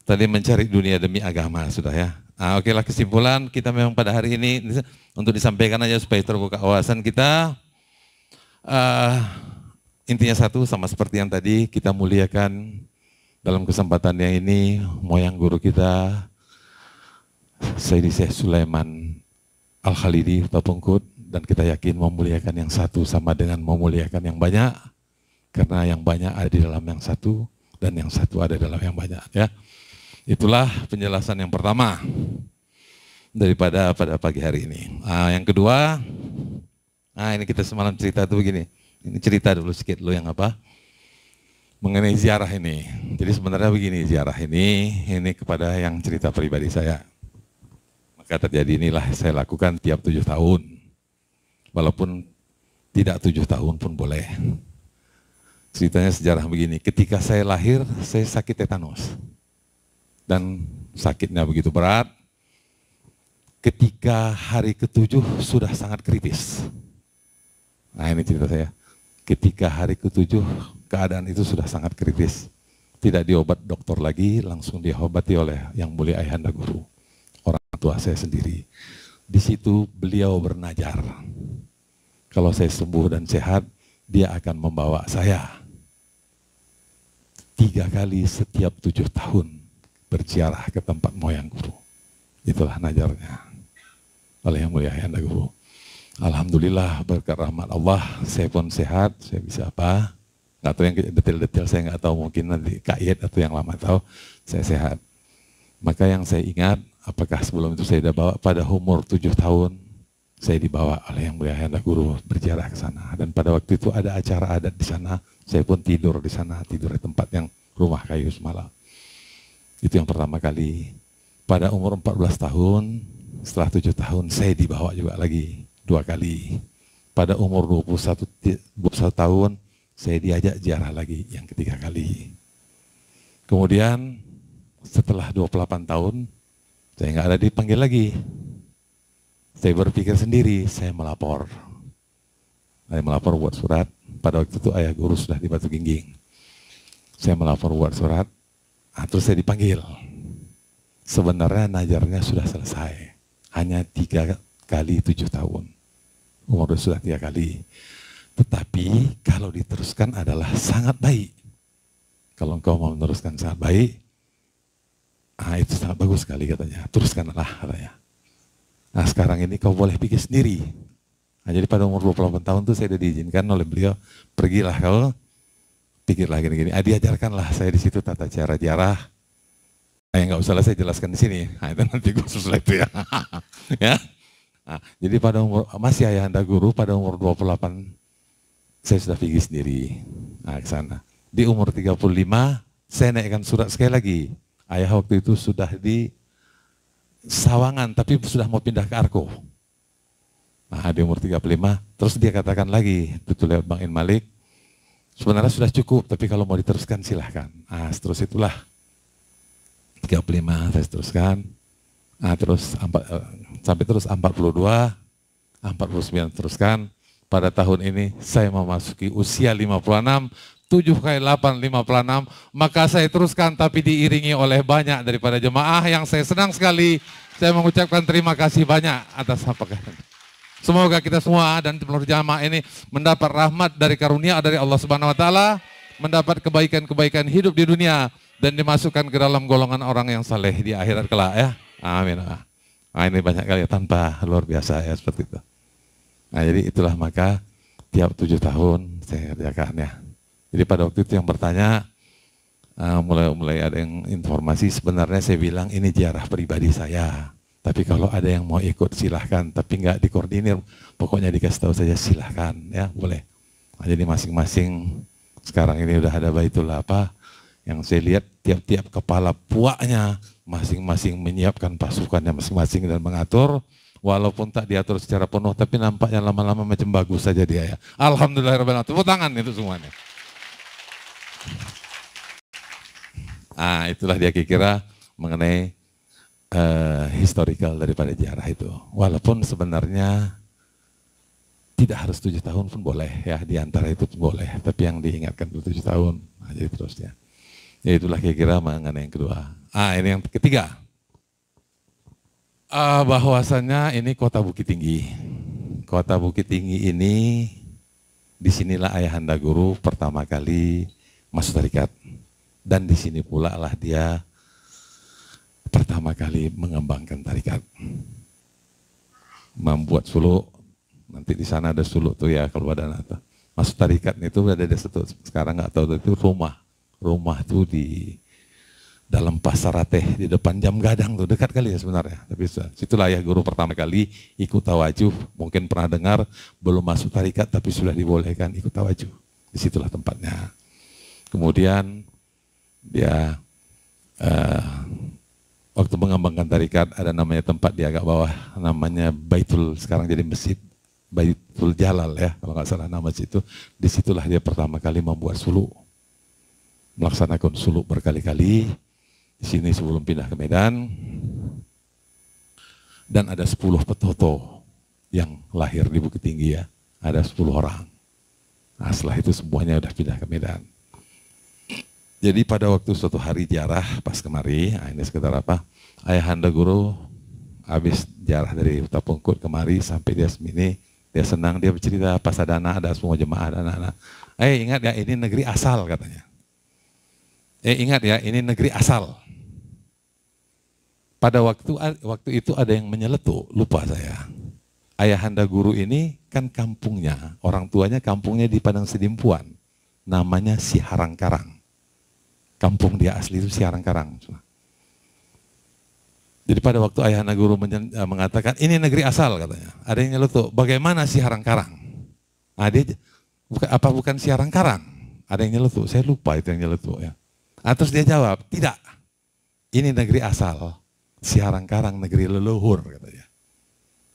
tadi mencari dunia demi agama sudah ya. Nah, oke lah kesimpulan kita memang pada hari ini untuk disampaikan aja supaya terbuka wawasan kita. Intinya satu, sama seperti yang tadi, kita muliakan dalam kesempatan yang ini moyang guru kita Sayyidi Syekh Sulaiman Al-Khalidi Bapungkut, dan kita yakin memuliakan yang satu sama dengan memuliakan yang banyak, karena yang banyak ada di dalam yang satu dan yang satu ada dalam yang banyak ya. Itulah penjelasan yang pertama daripada pada pagi hari ini. Yang kedua, ini kita semalam cerita tuh begini. Ini cerita dulu sedikit lo yang apa? Mengenai ziarah ini. Jadi sebenarnya begini, ziarah ini kepada yang cerita pribadi saya. Maka terjadi inilah saya lakukan tiap 7 tahun. Walaupun tidak 7 tahun pun boleh. Ceritanya sejarah begini, ketika saya lahir, saya sakit tetanus. Dan sakitnya begitu berat. Ketika hari ke-7 sudah sangat kritis. Nah ini cerita saya. Ketika hari ke-7 keadaan itu sudah sangat kritis. Tidak diobat dokter lagi, langsung diobati oleh yang mulia Ayahanda Guru. Orang tua saya sendiri. Di situ beliau bernajar. Kalau saya sembuh dan sehat, dia akan membawa saya 3 kali setiap 7 tahun berziarah ke tempat moyang guru. Itulah najarnya oleh yang mulia Ayahanda Guru. Alhamdulillah berkat rahmat Allah, saya pun sehat, saya bisa apa? Nggak tahu yang detail-detail, saya nggak tahu, mungkin nanti Kak Yed atau yang lama tahu, saya sehat. Maka yang saya ingat, apakah sebelum itu saya sudah bawa pada umur 7 tahun, saya dibawa oleh Yang Mulia Ayahanda Guru berziarah ke sana. Dan pada waktu itu ada acara adat di sana, saya pun tidur di sana, tidur di tempat yang rumah kayu semalam. Itu yang pertama kali. Pada umur 14 tahun, setelah 7 tahun, saya dibawa juga lagi 2 kali. Pada umur 21 tahun, saya diajak ziarah lagi yang ketiga kali. Kemudian setelah 28 tahun, saya nggak ada dipanggil lagi. Saya berpikir sendiri, saya melapor. Saya melapor buat surat, pada waktu itu ayah guru sudah di Batu Gingging. Saya melapor buat surat, terus saya dipanggil. Sebenarnya najarnya sudah selesai, hanya 3 kali 7 tahun. Umur sudah 3 kali. Tetapi kalau diteruskan adalah sangat baik. Kalau engkau mau meneruskan sangat baik, itu sangat bagus sekali katanya. Teruskanlah katanya. Nah sekarang ini kau boleh pikir sendiri. Nah, jadi pada umur 28 tahun itu saya sudah diizinkan oleh beliau, pergilah kau, pikirlah gini-gini. Diajarkanlah saya di situ tata cara ziarah. Nah, nggak usah lah saya jelaskan di sini. Nah, itu nanti khusus lah itu ya. Ya. Nah, jadi pada umur, masih Ayahanda Guru pada umur 28, saya sudah pergi sendiri ke sana. Di umur 35, saya naikkan surat sekali lagi. Ayah waktu itu sudah di Sawangan, tapi sudah mau pindah ke Arko. Nah, di umur 35, terus dia katakan lagi, itu lewat Bang In Malik, sebenarnya sudah cukup, tapi kalau mau diteruskan silahkan. Terus itulah 35 saya teruskan. Sampai terus 42, 49 teruskan. Pada tahun ini saya memasuki usia 56, 7 kali 8, 56, maka saya teruskan tapi diiringi oleh banyak daripada jemaah yang saya senang sekali. Saya mengucapkan terima kasih banyak atas apakah. Semoga kita semua dan seluruh jamaah ini mendapat rahmat dari karunia dari Allah Subhanahu wa taala, mendapat kebaikan-kebaikan hidup di dunia dan dimasukkan ke dalam golongan orang yang saleh di akhirat kelak ya. Amin. Ini banyak kali tanpa luar biasa ya seperti itu. Nah, jadi itulah maka tiap 7 tahun saya kerjakan ya. Jadi pada waktu itu yang bertanya, mulai ada yang informasi, sebenarnya saya bilang ini ziarah pribadi saya. Tapi kalau ada yang mau ikut silahkan, tapi nggak dikoordinir, pokoknya dikasih tahu saja silahkan ya, boleh. Nah, jadi masing-masing sekarang ini udah ada baitul apa, yang saya lihat tiap-tiap kepala puaknya masing-masing menyiapkan pasukannya masing-masing dan mengatur. Walaupun tak diatur secara penuh, tapi nampaknya lama-lama macam bagus saja dia ya. Alhamdulillahirrahmanirrahim. Tepuk tangan itu semuanya. Itulah dia kira-kira mengenai historical daripada ziarah itu. Walaupun sebenarnya tidak harus 7 tahun pun boleh ya, di antara itu pun boleh. Tapi yang diingatkan 7 tahun. Jadi terusnya. Ya itulah kira-kira mengenai yang kedua. Ini yang ketiga. Bahwasannya ini kota Bukit Tinggi. Kota Bukit Tinggi ini, disinilah Ayahanda Guru pertama kali masuk tarekat. Dan di sini pula lah dia pertama kali mengembangkan tarekat. Membuat suluk, nanti di sana ada suluk tuh ya kalau ada apa. Masuk tarekat itu ada satu, sekarang nggak tahu itu rumah. Rumah tuh di dalam pasar Rateh di depan Jam Gadang tuh, dekat kali ya sebenarnya. Tapi situlah Ayah Guru pertama kali ikut tawajuh, mungkin pernah dengar, belum masuk tarekat tapi sudah dibolehkan ikut tawajuh. Disitulah tempatnya. Kemudian dia waktu mengembangkan tarekat ada namanya tempat di agak bawah, namanya Baitul, sekarang jadi masjid Baitul Jalal ya, kalau nggak salah nama situ. Disitulah dia pertama kali membuat suluk, melaksanakan suluk berkali-kali. Di sini sebelum pindah ke Medan, dan ada 10 petoto yang lahir di Bukit Tinggi ya, ada 10 orang. Nah setelah itu semuanya udah pindah ke Medan. Jadi pada waktu suatu hari ziarah pas kemari, ini sekitar apa, Ayahanda Guru habis ziarah dari Utapungkut kemari sampai dia semini, dia senang, dia bercerita pas ada anak, ada semua jemaah, ada anak-anak. Ingat ya ini negeri asal katanya. Ingat ya ini negeri asal. Pada waktu itu ada yang menyeletuk, lupa saya. Ayahanda Guru ini kan kampungnya, orang tuanya kampungnya di Padang Sedimpuan. namanya Siharang-Karang. Kampung dia asli itu Siharang-Karang. Jadi pada waktu ayahanda guru mengatakan, ini negeri asal katanya. Ada yang nyeletuk, bagaimana Siharang-Karang? Nah, dia, bukan Siharang-Karang? Ada yang nyeletuk, saya lupa itu yang nyeletuk ya. Terus dia jawab, tidak. Ini negeri asal. Siharang-Karang negeri leluhur katanya.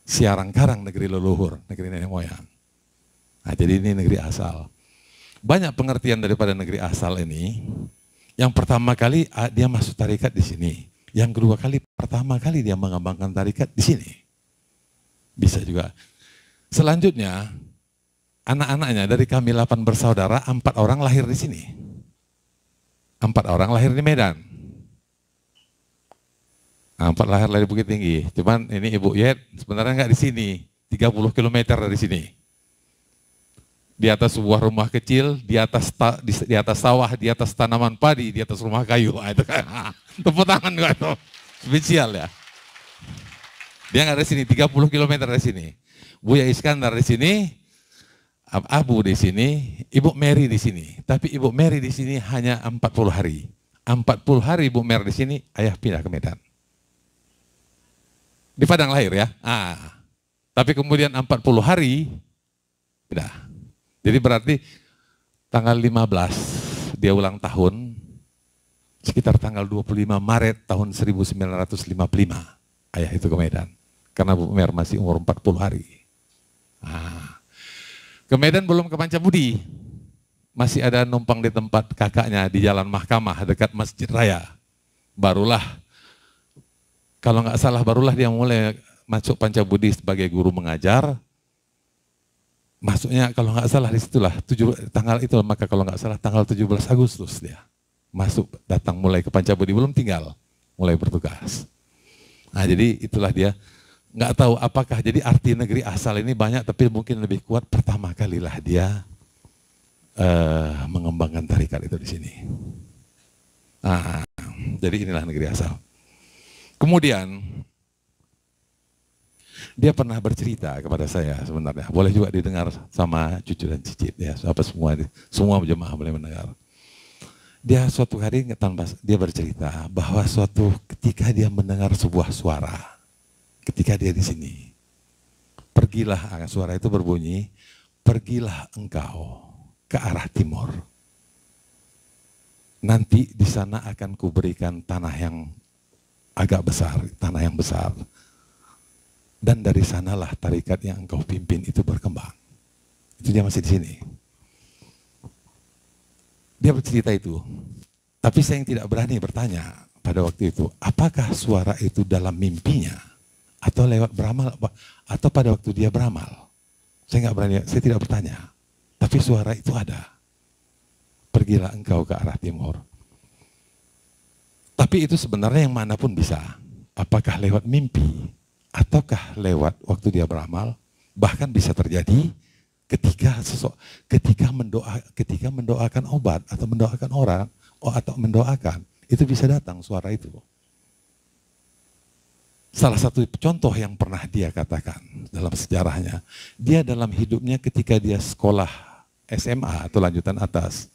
Siharang-Karang negeri leluhur, negeri nenek moyang. Nah, jadi ini negeri asal. Banyak pengertian daripada negeri asal ini. Yang pertama kali dia masuk tarikat di sini. Yang kedua kali, pertama kali dia mengembangkan tarikat di sini. Bisa juga. Selanjutnya, anak-anaknya dari kami 8 bersaudara, 4 orang lahir di sini. 4 orang lahir di Medan. 4 lahir di Bukit Tinggi. Cuman ini Ibu Yet sebenarnya nggak di sini, 30 km dari sini. Di atas sebuah rumah kecil, di atas sawah, di atas tanaman padi, di atas rumah kayu. Itu kan tepuk tangan gak itu? Spesial ya. Dia nggak dari sini, 30 km dari sini. Buya Iskandar di sini, Abu di sini, Ibu Mary di sini. Tapi Ibu Mary di sini hanya 40 hari. 40 hari Ibu Mary di sini, ayah pindah ke Medan. Di Padang lahir ya. Tapi kemudian 40 hari, pindah. Jadi berarti tanggal 15 dia ulang tahun, sekitar tanggal 25 Maret tahun 1955, ayah itu ke Medan. Karena Bu Mer masih umur 40 hari. Ke Medan belum ke Pancabudi, masih ada numpang di tempat kakaknya di Jalan Mahkamah dekat Masjid Raya. Barulah, kalau nggak salah barulah dia mulai masuk Pancabudi sebagai guru mengajar. Masuknya kalau nggak salah disitulah, tanggal itu, maka kalau nggak salah tanggal 17 Agustus dia masuk, datang mulai ke Pancabudi, belum tinggal, mulai bertugas. Nah jadi itulah dia, nggak tahu apakah, jadi arti negeri asal ini banyak, tapi mungkin lebih kuat pertama kalilah dia mengembangkan tarikat itu di sini. Jadi inilah negeri asal. Kemudian, dia pernah bercerita kepada saya sebenarnya, boleh juga didengar sama cucu dan cicit ya, semua jemaah boleh mendengar. Dia suatu hari dia bercerita bahwa suatu ketika dia mendengar sebuah suara, ketika dia di sini, pergilah, suara itu berbunyi, pergilah engkau ke arah timur. Nanti di sana akan kuberikan tanah yang agak besar, tanah yang besar. Dan dari sanalah tarikat yang engkau pimpin itu berkembang. Itu dia masih di sini. Dia bercerita itu. Tapi saya yang tidak berani bertanya pada waktu itu, apakah suara itu dalam mimpinya? Atau lewat beramal? Atau pada waktu dia beramal? Saya nggak berani, saya tidak bertanya. Tapi suara itu ada. Pergilah engkau ke arah timur. Tapi itu sebenarnya yang manapun bisa. Apakah lewat mimpi? Ataukah lewat waktu dia beramal, bahkan bisa terjadi ketika mendoakan obat atau mendoakan orang atau mendoakan, itu bisa datang suara itu. Salah satu contoh yang pernah dia katakan dalam sejarahnya, dia dalam hidupnya ketika dia sekolah SMA atau lanjutan atas,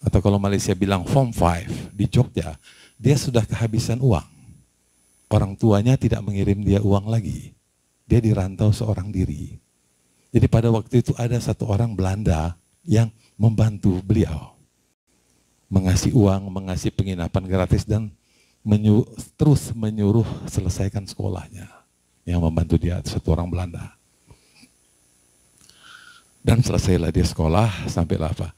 atau kalau Malaysia bilang Form 5 di Jogja, dia sudah kehabisan uang. Orang tuanya tidak mengirim dia uang lagi. Dia dirantau seorang diri. Jadi pada waktu itu ada satu orang Belanda yang membantu beliau. Mengasih uang, mengasih penginapan gratis, dan terus menyuruh selesaikan sekolahnya. Yang membantu dia satu orang Belanda. Dan selesailah dia sekolah, sampailah apa.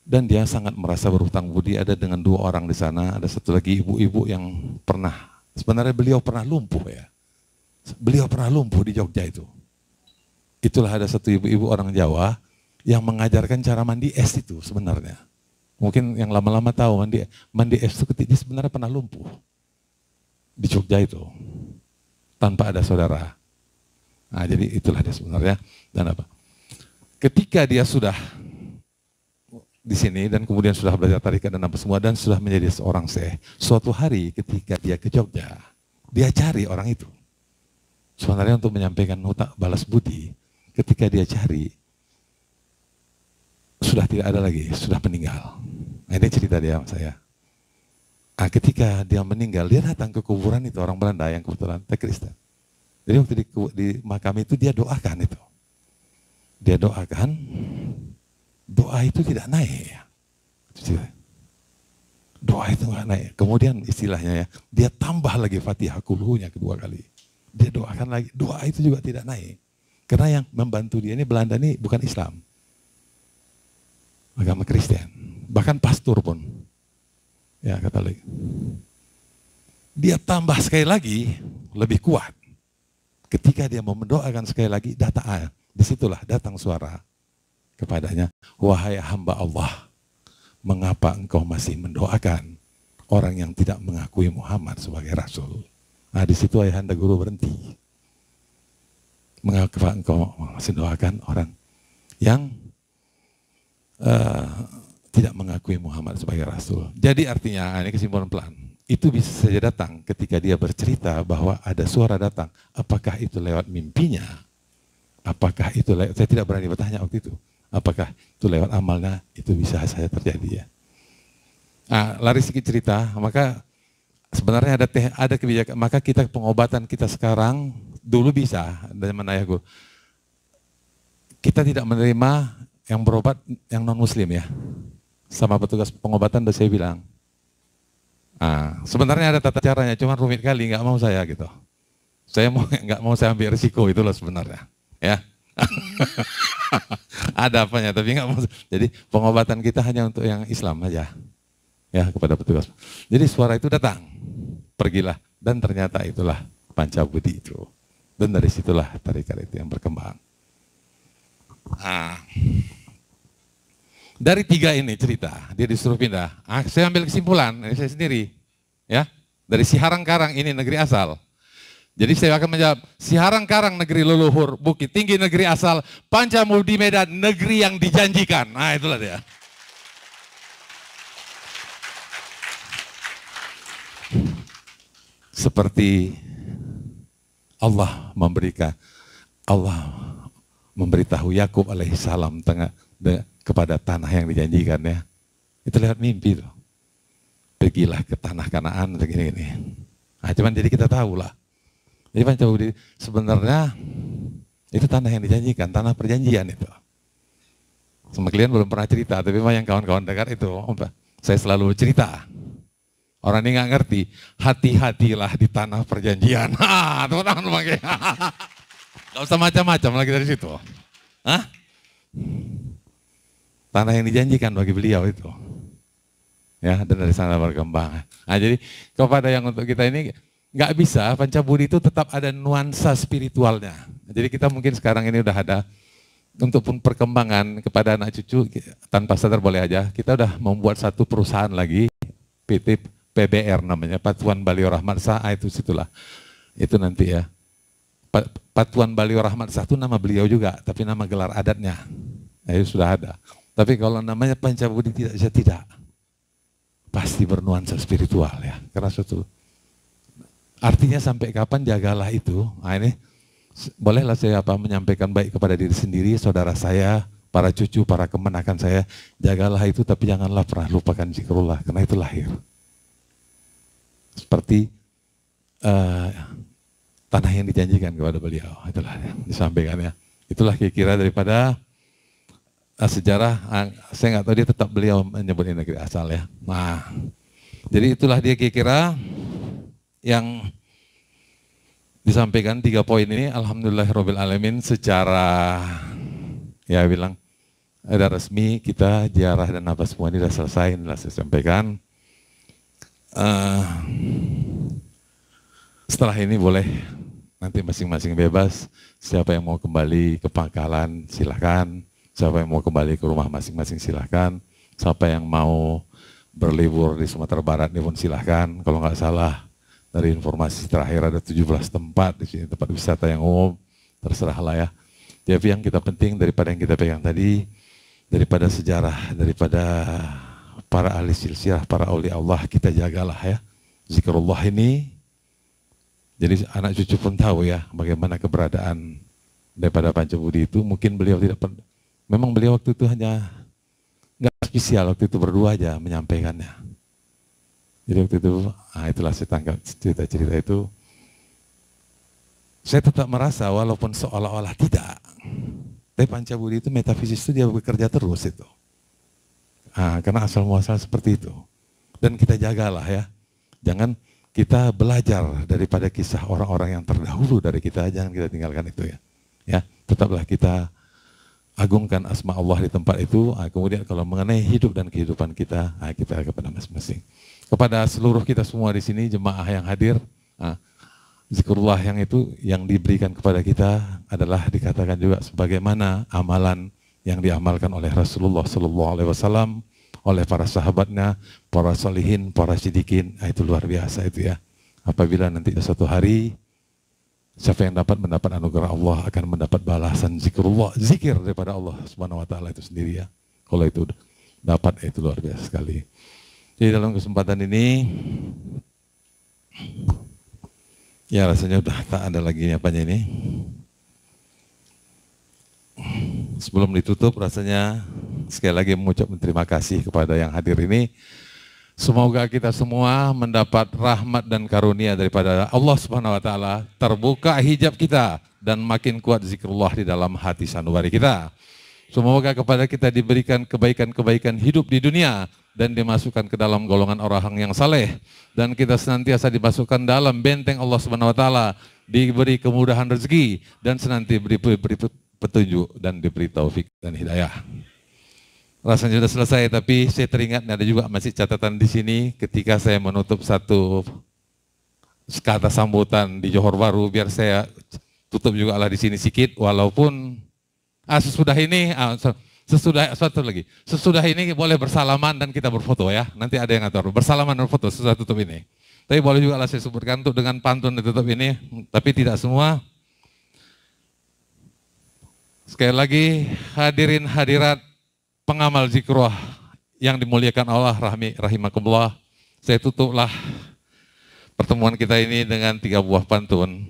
Dan dia sangat merasa berhutang budi, ada dengan 2 orang di sana, ada satu lagi ibu-ibu yang pernah, sebenarnya beliau pernah lumpuh ya. Beliau pernah lumpuh di Jogja itu. Itulah ada satu ibu-ibu orang Jawa yang mengajarkan cara mandi es itu sebenarnya. Mungkin yang lama-lama tahu mandi es itu dia sebenarnya pernah lumpuh. Di Jogja itu. Tanpa ada saudara. Nah jadi itulah dia sebenarnya. Dan apa? Ketika dia sudah di sini dan kemudian sudah belajar tarikat dan apa semua dan sudah menjadi seorang syekh. Suatu hari ketika dia ke Jogja, dia cari orang itu. Sebenarnya untuk menyampaikan hutang balas budi, ketika dia cari, sudah tidak ada lagi, sudah meninggal. Nah, ini cerita dia sama saya. Nah, ketika dia meninggal, dia datang ke kuburan itu orang Belanda yang kebetulan Kristen. Jadi waktu di makam itu dia doakan itu. Dia doakan, doa itu tidak naik. Doa itu nggak naik. Kemudian istilahnya ya, dia tambah lagi Fatihah Kulhunya kedua kali. Dia doakan lagi, doa itu juga tidak naik. Karena yang membantu dia ini Belanda ini bukan Islam. Agama Kristen. Bahkan pastor pun. Ya, Katolik. Dia tambah sekali lagi, lebih kuat. Ketika dia mau mendoakan sekali lagi, disitulah datang suara kepadanya. Wahai hamba Allah, mengapa engkau masih mendoakan orang yang tidak mengakui Muhammad sebagai Rasul? Nah, di situ ayahanda guru berhenti. Mengapa engkau masih mendoakan orang yang tidak mengakui Muhammad sebagai Rasul? Jadi artinya, ini kesimpulan pelan. Itu bisa saja datang ketika dia bercerita bahwa ada suara datang. Apakah itu lewat mimpinya? Apakah itu lewat, saya tidak berani bertanya waktu itu. Apakah itu lewat amalnya? Itu bisa saja terjadi ya. Nah, lari sedikit cerita, maka sebenarnya ada kebijakan, maka kita pengobatan kita sekarang, dulu bisa, dari mana ya guru, kita tidak menerima yang berobat yang non muslim ya. Sama petugas pengobatan udah saya bilang. Nah, sebenarnya ada tata caranya, cuma rumit kali, nggak mau saya gitu. Saya nggak mau saya ambil risiko itulah sebenarnya, ya. Ada apanya, tapi nggak mau. Jadi pengobatan kita hanya untuk yang Islam aja, ya, kepada petugas. Jadi suara itu datang, pergilah, dan ternyata itulah Pancabudi itu. Dan dari situlah tarikat itu yang berkembang. Nah, dari 3 ini cerita, dia disuruh pindah. Saya ambil kesimpulan, ini saya sendiri. Ya, dari Siharang-Karang ini negeri asal. Jadi saya akan menjawab, Siharang-Karang negeri leluhur, Bukit Tinggi negeri asal, Pancabudi Medan negeri yang dijanjikan. Nah, itulah dia. Seperti Allah memberitahu Yakub alaihissalam kepada tanah yang dijanjikan ya. Itu lewat mimpi tuh. Pergilah ke tanah Kanaan begini-gini. Nah, cuman jadi kita tahu lah. Jadi Pancabudi sebenarnya itu tanah yang dijanjikan, tanah perjanjian itu. Sama kalian belum pernah cerita, tapi memang yang kawan-kawan dekat itu, saya selalu cerita. Orang ini nggak ngerti, hati-hatilah di tanah perjanjian. Teman-teman pakai. Gak usah macam-macam lagi dari situ. Hah? Tanah yang dijanjikan bagi beliau itu. Ya, dan dari sana berkembang. Nah, jadi kepada yang untuk kita ini nggak bisa, Pancabudi itu tetap ada nuansa spiritualnya. Jadi kita mungkin sekarang ini udah ada untuk perkembangan kepada anak cucu tanpa sadar boleh aja. Kita udah membuat satu perusahaan lagi, PT PBR namanya, Patuan Balio Rahmat Shah, itu situlah. Itu nanti ya. Patuan Balio Rahmat Shah itu nama beliau juga, tapi nama gelar adatnya. Nah, itu sudah ada. Tapi kalau namanya Pancabudi tidak. Pasti bernuansa spiritual ya. Karena suatu artinya sampai kapan jagalah itu. Nah, ini bolehlah saya menyampaikan baik kepada diri sendiri, saudara saya, para cucu, para kemenakan saya, jagalah itu tapi janganlah pernah lupakan zikrullah karena itu lahir. Seperti tanah yang dijanjikan kepada beliau, itulah yang disampaikan ya. Itulah kira-kira daripada sejarah, saya nggak tahu dia tetap beliau menyebut ini negeri asal ya. Nah, jadi itulah dia kira-kira yang disampaikan 3 poin ini. Alhamdulillahirabbil alamin, secara ya bilang ada resmi kita ziarah dan apa semua ini sudah selesai, sudah saya sampaikan. Setelah ini boleh nanti masing-masing bebas, siapa yang mau kembali ke Pangkalan silahkan, siapa yang mau kembali ke rumah masing-masing silahkan, siapa yang mau berlibur di Sumatera Barat ini pun silahkan. Kalau nggak salah dari informasi terakhir ada 17 tempat di sini, tempat wisata yang umum, terserahlah ya. Tapi yang kita penting daripada yang kita pegang tadi, daripada sejarah, daripada para ahli silsilah, para aulia Allah, kita jagalah ya. Zikrullah ini, jadi anak cucu pun tahu ya bagaimana keberadaan daripada Pancabudi itu. Mungkin beliau tidak pernah, memang beliau waktu itu hanya spesial waktu itu berdua aja menyampaikannya. Jadi waktu itu, itulah saya tangkap cerita-cerita itu. Saya tetap merasa walaupun seolah-olah tidak, tapi Pancabudi itu metafisis itu dia bekerja terus itu. Karena asal muasal seperti itu. Dan kita jagalah ya, jangan kita belajar daripada kisah orang-orang yang terdahulu dari kita, jangan kita tinggalkan itu ya. Ya, tetaplah kita agungkan asma Allah di tempat itu. Kemudian kalau mengenai hidup dan kehidupan kita, kita kepada masing-masing. Kepada seluruh kita semua di sini, jemaah yang hadir, zikrullah yang itu yang diberikan kepada kita adalah dikatakan juga sebagaimana amalan yang diamalkan oleh Rasulullah SAW, oleh para sahabatnya, para salihin, para sidikin. Itu luar biasa itu ya. Apabila nanti suatu hari siapa yang mendapat anugerah Allah akan mendapat balasan zikrullah, zikir daripada Allah Subhanahu wa taala itu sendiri ya. Kalau itu dapat, itu luar biasa sekali. Jadi dalam kesempatan ini ya rasanya udah tak ada lagi apanya ini. Sebelum ditutup rasanya sekali lagi mengucapkan terima kasih kepada yang hadir ini. Semoga kita semua mendapat rahmat dan karunia daripada Allah Subhanahu wa taala, terbuka hijab kita dan makin kuat zikrullah di dalam hati sanubari kita. Semoga kepada kita diberikan kebaikan-kebaikan hidup di dunia dan dimasukkan ke dalam golongan orang yang saleh, dan kita senantiasa dimasukkan dalam benteng Allah Subhanahu wa taala, diberi kemudahan rezeki dan senantiasa beri petunjuk dan diberi taufik dan hidayah. Rasanya sudah selesai, tapi saya teringat ada juga masih catatan di sini ketika saya menutup satu kata sambutan di Johor Bahru, biar saya tutup juga lah di sini sedikit, walaupun sesudah ini boleh bersalaman dan kita berfoto ya. Nanti ada yang ngatur bersalaman dan foto sesudah tutup ini. Tapi boleh juga lah saya sebutkan untuk dengan pantun ditutup ini, tapi tidak semua. Sekali lagi hadirin hadirat pengamal zikrullah yang dimuliakan Allah rahimakumullah. Saya tutuplah pertemuan kita ini dengan 3 buah pantun.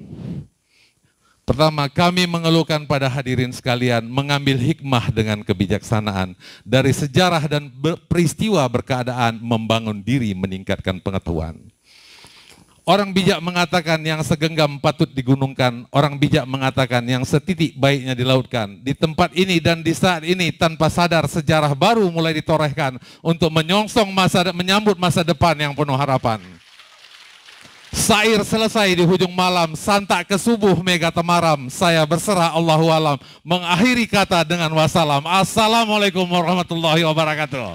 Pertama, kami mengeluhkan pada hadirin sekalian mengambil hikmah dengan kebijaksanaan dari sejarah dan peristiwa berkeadaan, membangun diri, meningkatkan pengetahuan. Orang bijak mengatakan yang segenggam patut digunungkan, orang bijak mengatakan yang setitik baiknya dilautkan. Di tempat ini dan di saat ini tanpa sadar sejarah baru mulai ditorehkan untuk menyambut masa depan yang penuh harapan. Syair selesai di hujung malam, santak ke subuh mega temaram. Saya berserah Allahu alam, mengakhiri kata dengan wassalam. Assalamualaikum warahmatullahi wabarakatuh.